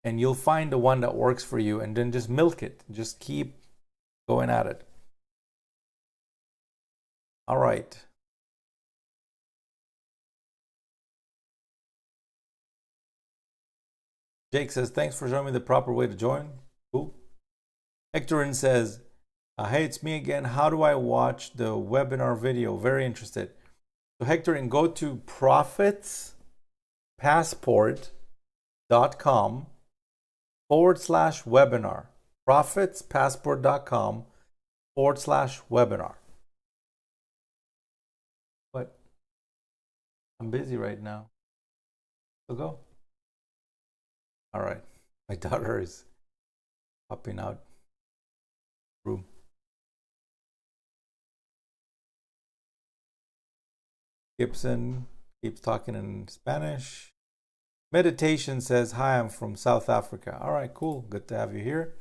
and you'll find the one that works for you, and then just milk it. Just keep going at it. All right. Jake says, thanks for showing me the proper way to join. Cool. Hectorin says, hey, it's me again. How do I watch the webinar video? Very interested. So Hectorin, go to profitspassport.com/webinar. profitspassport.com/webinar. But I'm busy right now. So go. All right. My daughter is popping out room. Gibson keeps talking in Spanish. Meditation says, hi, I'm from South Africa. All right, cool. Good to have you here.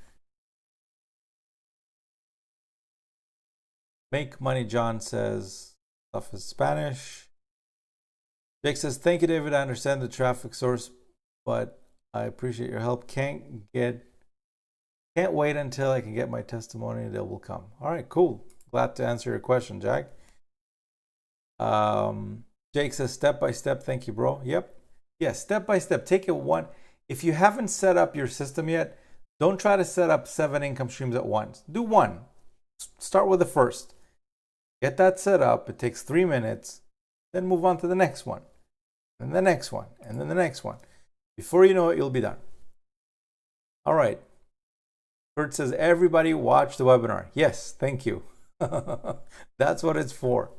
Make Money John says, stuff is Spanish. Jake says, thank you, David. I understand the traffic source, but I appreciate your help. Can't wait until I can get my testimony. That will come. All right, cool. Glad to answer your question, Jack. Jake says, step by step. Thank you, bro. Yep. Yeah, step by step. Take it one. If you haven't set up your system yet, don't try to set up 7 income streams at once. Do one. Start with the first. Get that set up. It takes 3 minutes. Then move on to the next one. And the next one. And then the next one. Before you know it, you'll be done. All right. Kurt says, everybody watch the webinar. Yes, thank you. That's what it's for.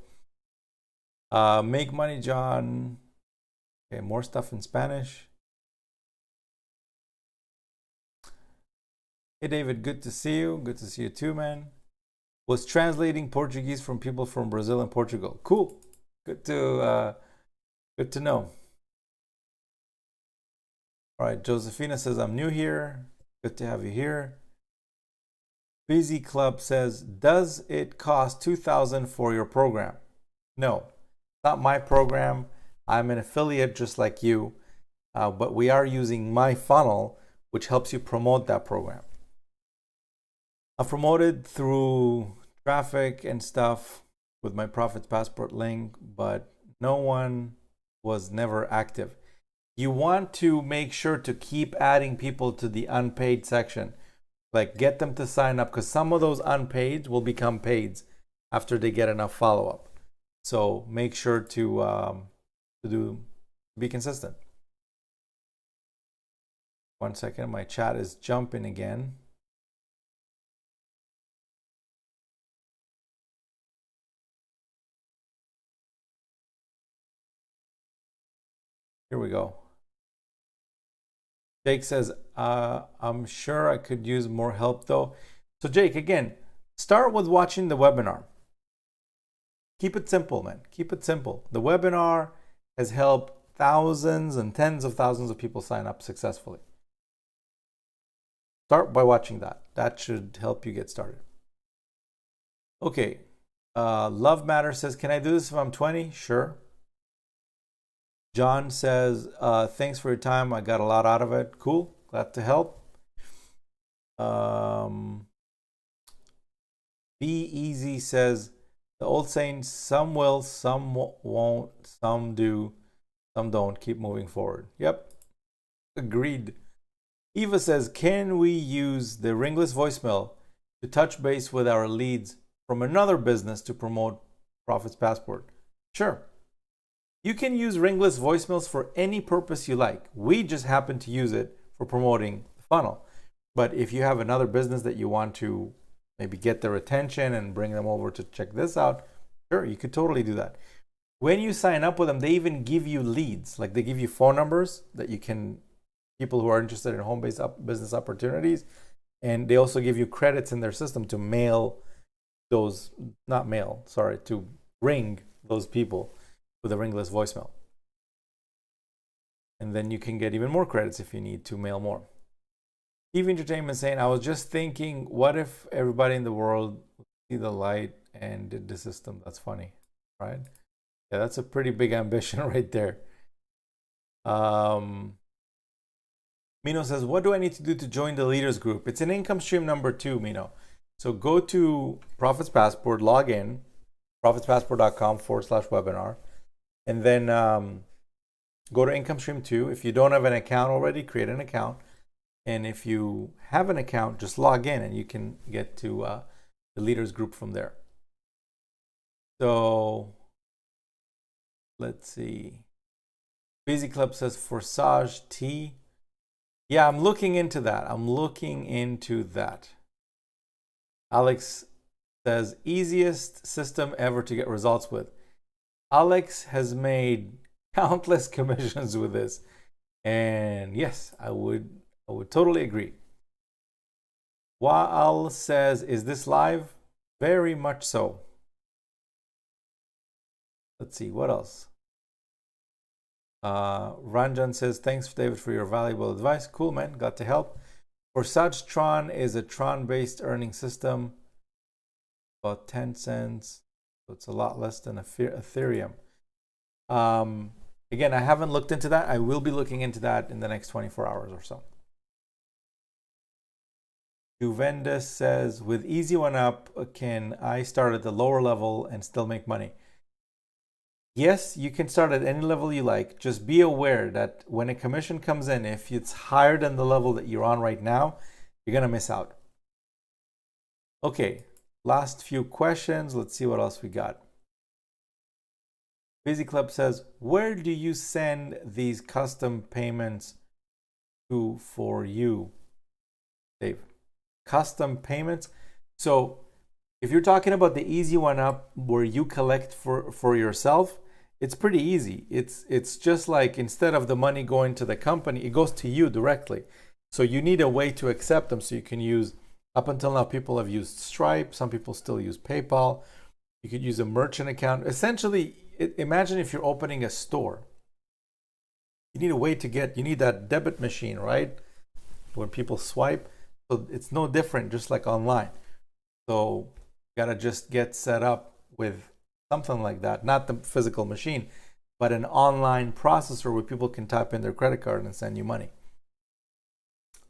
Make Money John. Okay, more stuff in Spanish. Hey, David, good to see you. Good to see you too, man. Was translating Portuguese from people from Brazil and Portugal. Cool. Good to know. All right, Josephina says, I'm new here. Good to have you here. Busy Club says, does it cost $2,000 for your program? No, not my program. I'm an affiliate just like you, but we are using my funnel, which helps you promote that program. I've promoted through traffic and stuff with my Profits Passport link, but no one was never active. you want to make sure to keep adding people to the unpaid section. Like get them to sign up, because some of those unpaid will become paids after they get enough follow-up. So make sure to be consistent. 1 second, my chat is jumping again. Here we go. Jake says, I'm sure I could use more help though. So Jake, again, start with watching the webinar. Keep it simple, man. Keep it simple. The webinar has helped thousands and tens of thousands of people sign up successfully. Start by watching that. That should help you get started. Okay. Love Matter says, can I do this if I'm 20? Sure. John says, thanks for your time. I got a lot out of it. Cool. Glad to help. Be Easy says, the old saying, some will, some won't, some do, some don't. Keep moving forward. Yep. Agreed. Eva says, can we use the ringless voicemail to touch base with our leads from another business to promote Profits Passport? Sure. You can use ringless voicemails for any purpose you like. We just happen to use it for promoting the funnel. But if you have another business that you want to maybe get their attention and bring them over to check this out, sure, you could totally do that. When you sign up with them, they even give you leads. Like they give you phone numbers that you can, people who are interested in home-based business opportunities. And they also give you credits in their system to mail those, not mail, sorry, to ring those people with a ringless voicemail. And then you can get even more credits if you need to mail more. TV Entertainment saying, I was just thinking, what if everybody in the world would see the light and did the system? That's funny, right? Yeah, that's a pretty big ambition right there. Mino says, what do I need to do to join the leaders group? It's an income stream number 2, Mino. So go to Profits Passport, log in, profitspassport.com/webinar, and then go to income stream 2. If you don't have an account already, create an account. And if you have an account, just log in and you can get to the leaders group from there. So let's see. Busy Club says Forsage T. Yeah, I'm looking into that. Alex says easiest system ever to get results with. Alex has made countless commissions with this. And yes, I would totally agree. Waal says, is this live? Very much so. Let's see, what else? Ranjan says, thanks, David, for your valuable advice. Cool, man. Got to help. Forsage Tron is a Tron-based earning system. About 10 cents. So it's a lot less than Ethereum. Again, I haven't looked into that. I will be looking into that in the next 24 hours or so. Juvendus says, with Easy1up, can I start at the lower level and still make money? Yes, you can start at any level you like. Just be aware that when a commission comes in, if it's higher than the level that you're on right now, you're going to miss out. Okay, last few questions. Let's see what else we got. Busy Club says, where do you send these custom payments to for you, Dave? Custom payments. So if you're talking about the Easy1up where you collect for yourself, it's pretty easy. It's just like instead of the money going to the company, it goes to you directly. So you need a way to accept them. So you can use, up until now, people have used Stripe. Some people still use PayPal. You could use a merchant account. Essentially, imagine if you're opening a store. You need a way to you need that debit machine, right? When people swipe. So it's no different, just like online. So you gotta just get set up with something like that, not the physical machine, but an online processor where people can type in their credit card and send you money.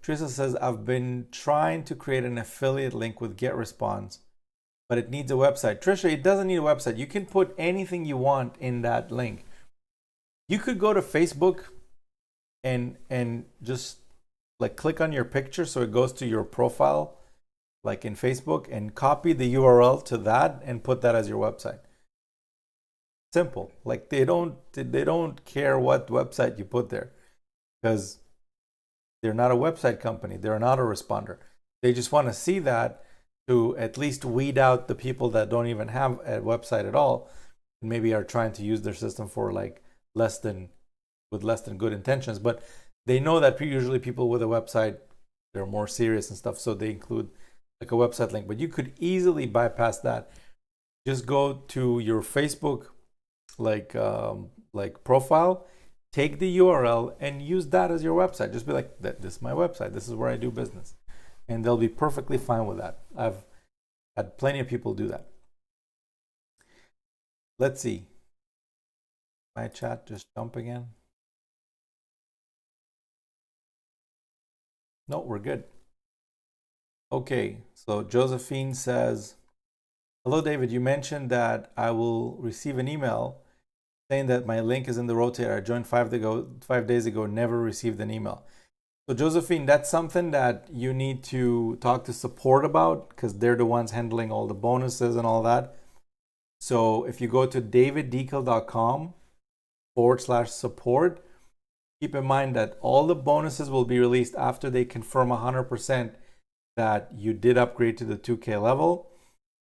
Teresa says, I've been trying to create an affiliate link with GetResponse, but it needs a website. Trisha, it doesn't need a website. You can put anything you want in that link. You could go to Facebook and just like click on your picture so it goes to your profile, like in Facebook, and copy the URL to that and put that as your website. Simple. Like they don't care what website you put there, because they're not a website company. They're an autoresponder. They just want to see that to at least weed out the people that don't even have a website at all, and maybe are trying to use their system for like less than good intentions. But they know that usually people with a website, they're more serious and stuff, so they include like a website link. But you could easily bypass that. Just go to your Facebook like profile, take the URL and use that as your website. Just be like, this is my website, this is where I do business, and they'll be perfectly fine with that. I've had plenty of people do that. Let's see, my chat just jump again. No, we're good. Okay, so Josephine says, hello David, you mentioned that I will receive an email saying that my link is in the rotator. I joined 5 days ago, never received an email. So Josephine, that's something that you need to talk to support about, because they're the ones handling all the bonuses and all that. So if you go to daviddekel.com/support, keep in mind that all the bonuses will be released after they confirm 100% that you did upgrade to the 2K level.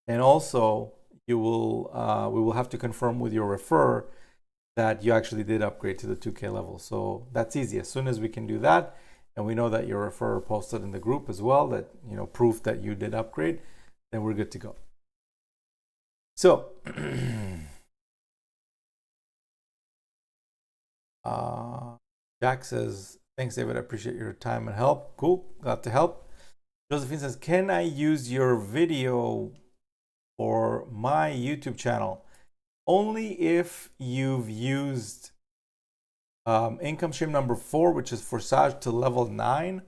And also we will have to confirm with your referrer that you actually did upgrade to the 2K level. So that's easy. As soon as we can do that, and we know that your referrer posted in the group as well that, you know, proof that you did upgrade, then we're good to go. So Jack says, thanks David, I appreciate your time and help. Cool, glad to help. Josephine says, can I use your video for my YouTube channel? Only if you've used income stream number 4, which is forsage, to level 9,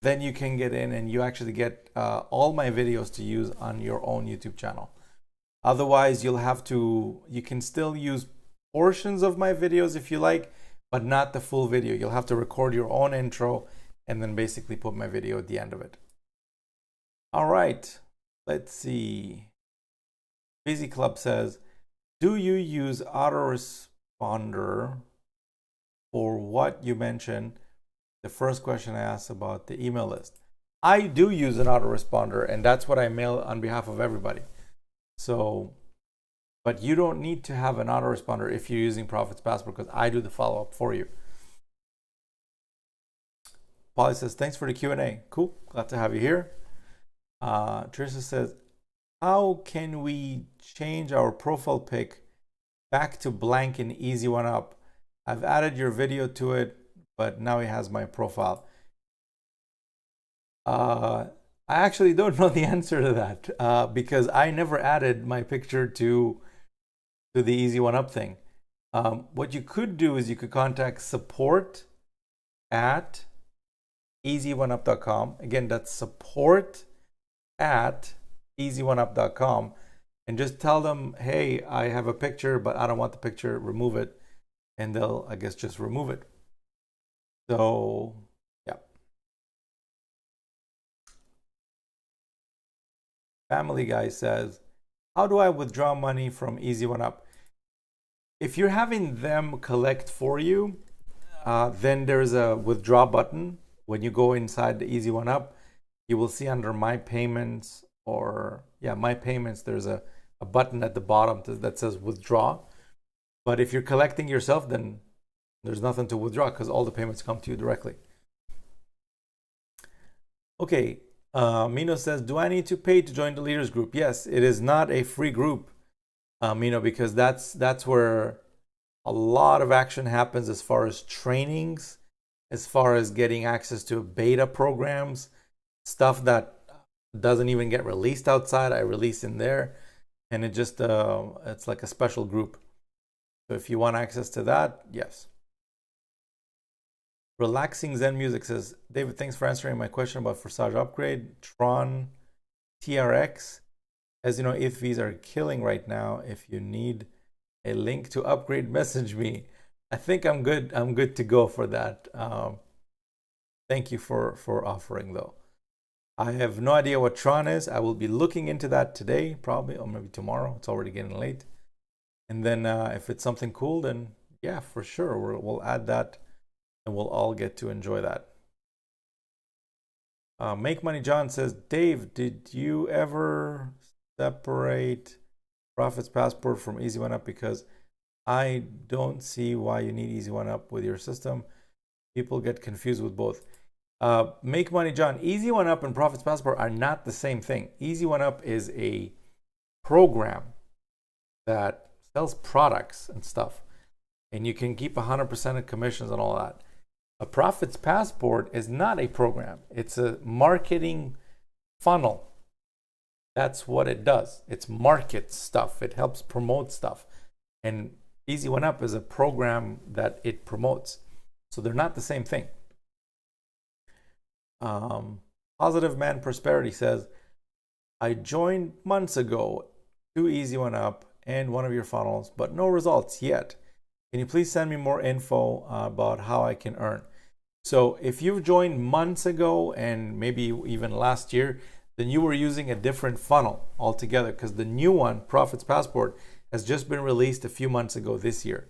then you can get in and you actually get all my videos to use on your own YouTube channel. Otherwise, you can still use portions of my videos if you like, but not the full video. You'll have to record your own intro and then basically put my video at the end of it. All right, let's see. Busy Club says, do you use autoresponder for what you mentioned? The first question I asked about the email list. I do use an autoresponder, and that's what I mail on behalf of everybody. So, but you don't need to have an autoresponder if you're using Profits Passport, because I do the follow-up for you. Polly says, thanks for the Q&A. Cool, glad to have you here. Trisha says, how can we change our profile pic back to blank in Easy1up? I've added your video to it, but now it has my profile. I actually don't know the answer to that because I never added my picture to the Easy1up thing. What you could do is you could contact support@easy1up.com. Again, that's support@easy1up.com, and just tell them, hey, I have a picture, but I don't want the picture, remove it. And they'll, I guess, just remove it. So, yeah. Family Guy says, how do I withdraw money from Easy1up? If you're having them collect for you, then there's a withdraw button. When you go inside the Easy1up, you will see under My Payments, My Payments, there's a button at the bottom that says withdraw. But if you're collecting yourself, then there's nothing to withdraw because all the payments come to you directly. Okay, Mino says, do I need to pay to join the leaders group? Yes, it is not a free group, Mino, because that's where a lot of action happens as far as trainings, as far as getting access to beta programs, stuff that doesn't even get released outside. I release in there, and it just it's like a special group. So if you want access to that, yes. Relaxing Zen Music says, David, thanks for answering my question about forsage upgrade. Tron TRX, as you know, ETH fees are killing right now. If you need a link to upgrade, message me. I think I'm good. I'm good to go for that. Thank you for offering though. I have no idea what Tron is. I will be looking into that today, probably, or maybe tomorrow. It's already getting late. And then if it's something cool, then yeah, for sure, we'll add that, and we'll all get to enjoy that. Make Money John says, Dave, did you ever separate Profits Passport from Easy1up? Because I don't see why you need Easy1up with your system. People get confused with both. Make Money John, Easy1up and Profits Passport are not the same thing. Easy1up is a program that sells products and stuff, and you can keep 100% of commissions and all that. A Profits Passport is not a program. It's a marketing funnel. That's what it does. It's market stuff. It helps promote stuff. And Easy1up is a program that it promotes. So they're not the same thing. Positive Man Prosperity says, I joined months ago to Easy1up and one of your funnels, but no results yet. Can you please send me more info about how I can earn? So if you've joined months ago and maybe even last year, then you were using a different funnel altogether, because the new one, Profits Passport, has just been released a few months ago this year.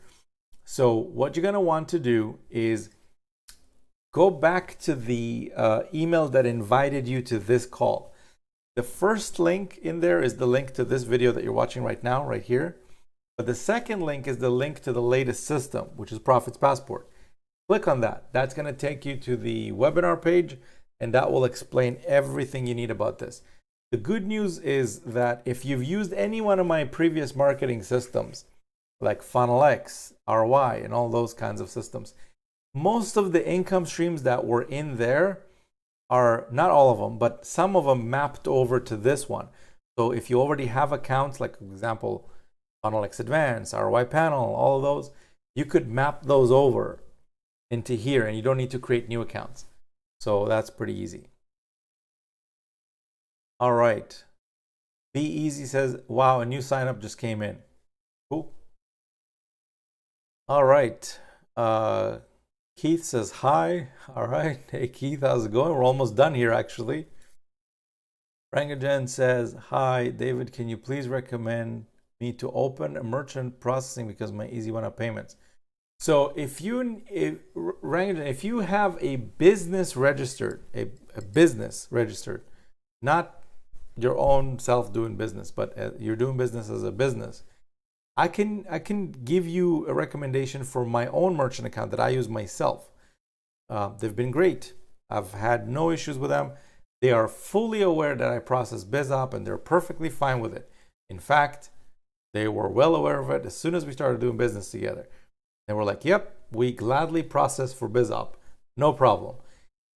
So what you're going to want to do is go back to the email that invited you to this call. The first link in there is the link to this video that you're watching right now, right here. But the second link is the link to the latest system, which is Profits Passport. Click on that. That's going to take you to the webinar page, and that will explain everything you need about this. The good news is that if you've used any one of my previous marketing systems, like FunnelX, ROI, and all those kinds of systems, most of the income streams that were in there are, not all of them, but some of them mapped over to this one. So if you already have accounts, like for example, FunnelX Advanced, ROI Panel, all of those, you could map those over into here, and you don't need to create new accounts. So that's pretty easy. All right. Be Easy says, wow, a new sign up just came in. Cool. All right. Keith says, hi. All right. Hey, Keith, how's it going? We're almost done here, actually. Rangajan says, hi, David, can you please recommend me to open a merchant processing because my Easy1up payments? So if you have a business registered, a business registered, not your own self doing business, but you're doing business as a business, I can give you a recommendation for my own merchant account that I use myself. They've been great. I've had no issues with them. They are fully aware that I process BizOp, and they're perfectly fine with it. In fact, they were well aware of it as soon as we started doing business together. They were like, yep, we gladly process for BizOp, no problem.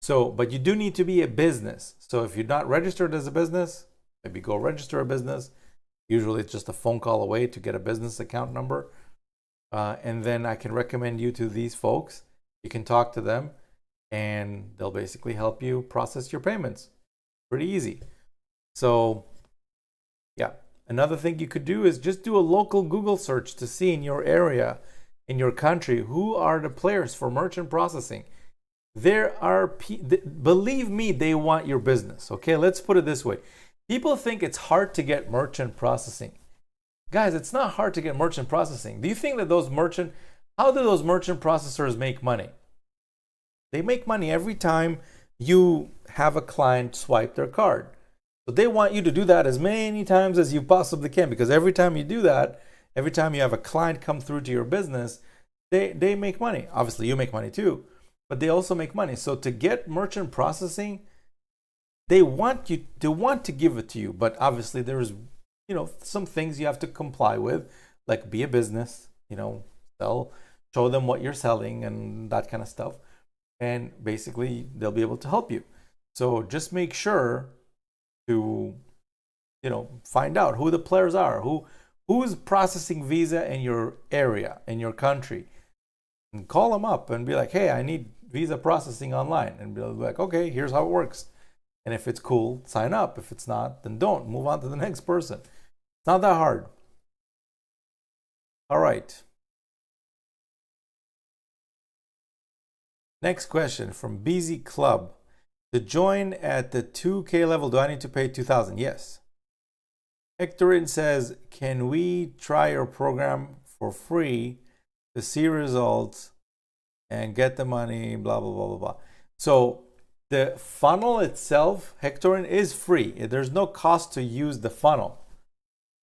So, but you do need to be a business. So if you're not registered as a business, maybe go register a business. Usually it's just a phone call away to get a business account number. And then I can recommend you to these folks. You can talk to them, and they'll basically help you process your payments. Pretty easy. So yeah, another thing you could do is just do a local Google search to see in your area, in your country, who are the players for merchant processing. There are, believe me, they want your business. Okay, let's put it this way. People think it's hard to get merchant processing. Guys, it's not hard to get merchant processing. Do you think that how do those merchant processors make money? They make money every time you have a client swipe their card. So they want you to do that as many times as you possibly can, because every time you do that, every time you have a client come through to your business, they make money. Obviously, you make money too, but they also make money. So to get merchant processing, they want to give it to you, but obviously there's some things you have to comply with, like be a business, show them what you're selling and that kind of stuff, and basically they'll be able to help you. So just make sure to find out who the players are, who's processing Visa in your area, in your country, and call them up and be like, hey, I need Visa processing online, and be like, okay, here's how it works. And if it's cool, sign up. If it's not, then don't. Move on to the next person. It's not that hard. All right. Next question from BZ Club. To join at the 2K level, do I need to pay 2,000? Yes. Hectorin says, can we try your program for free to see results and get the money, blah, blah, blah, blah, blah. So the funnel itself, Hectorin, is free. There's no cost to use the funnel.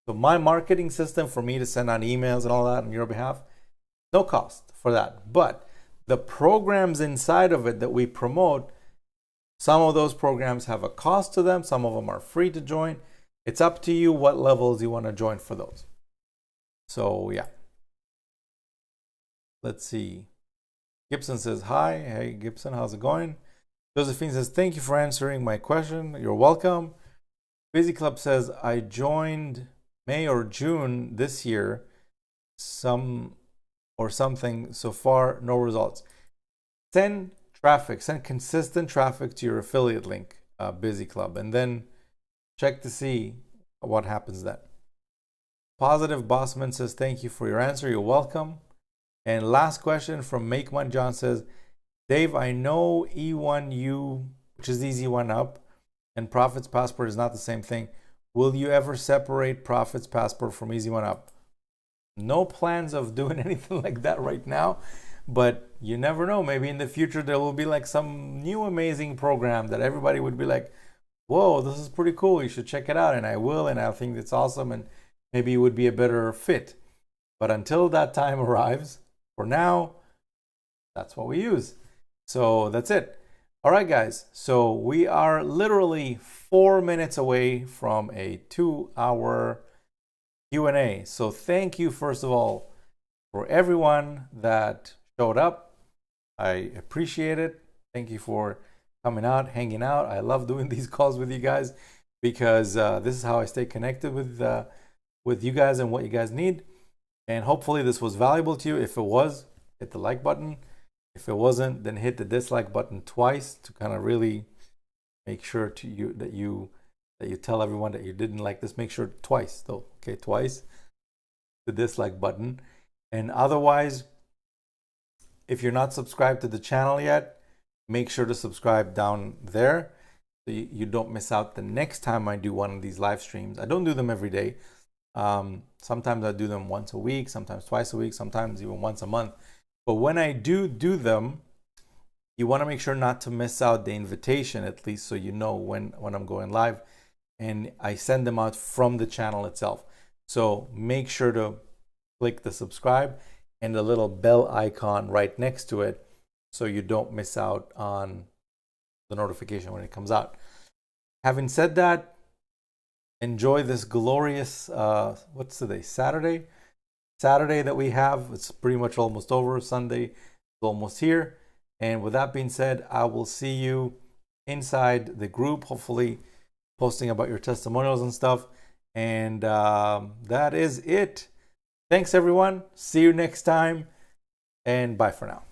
So my marketing system for me to send out emails and all that on your behalf, no cost for that. But the programs inside of it that we promote, some of those programs have a cost to them. Some of them are free to join. It's up to you what levels you want to join for those. So yeah. Let's see. Gibson says, hi. Hey, Gibson, how's it going? Josephine says, thank you for answering my question. You're welcome. Busy Club says, I joined May or June this year, something. So far, no results. Send traffic, send consistent traffic to your affiliate link, Busy Club, and then check to see what happens then. Positive Bossman says, thank you for your answer. You're welcome. And last question from Make One John says, Dave, I know E1U, which is Easy1up, and Profits Passport is not the same thing. Will you ever separate Profits Passport from Easy1up? No plans of doing anything like that right now, but you never know. Maybe in the future there will be like some new amazing program that everybody would be like, whoa, this is pretty cool. You should check it out. And I will, and I think it's awesome, and maybe it would be a better fit. But until that time arrives, for now, that's what we use. So that's it. All right, guys. So we are literally 4 minutes away from a 2-hour Q&A. So thank you, first of all, for everyone that showed up. I appreciate it. Thank you for coming out, hanging out. I love doing these calls with you guys because this is how I stay connected with you guys and what you guys need. And hopefully this was valuable to you. If it was, hit the like button. If it wasn't, then hit the dislike button twice to kind of really make sure that you tell everyone that you didn't like this. Make sure twice though, okay, twice, the dislike button. And otherwise, if you're not subscribed to the channel yet, make sure to subscribe down there so you don't miss out the next time I do one of these live streams. I don't do them every day. Sometimes I do them once a week, sometimes twice a week, sometimes even once a month. But when I do them, you want to make sure not to miss out the invitation, at least so you know when I'm going live. And I send them out from the channel itself. So make sure to click the subscribe and the little bell icon right next to it so you don't miss out on the notification when it comes out. Having said that, enjoy this glorious, what's today, Saturday that we have. It's pretty much almost over. Sunday is almost here. And with that being said, I will see you inside the group, hopefully posting about your testimonials and stuff. And that is it. Thanks, everyone. See you next time. And bye for now.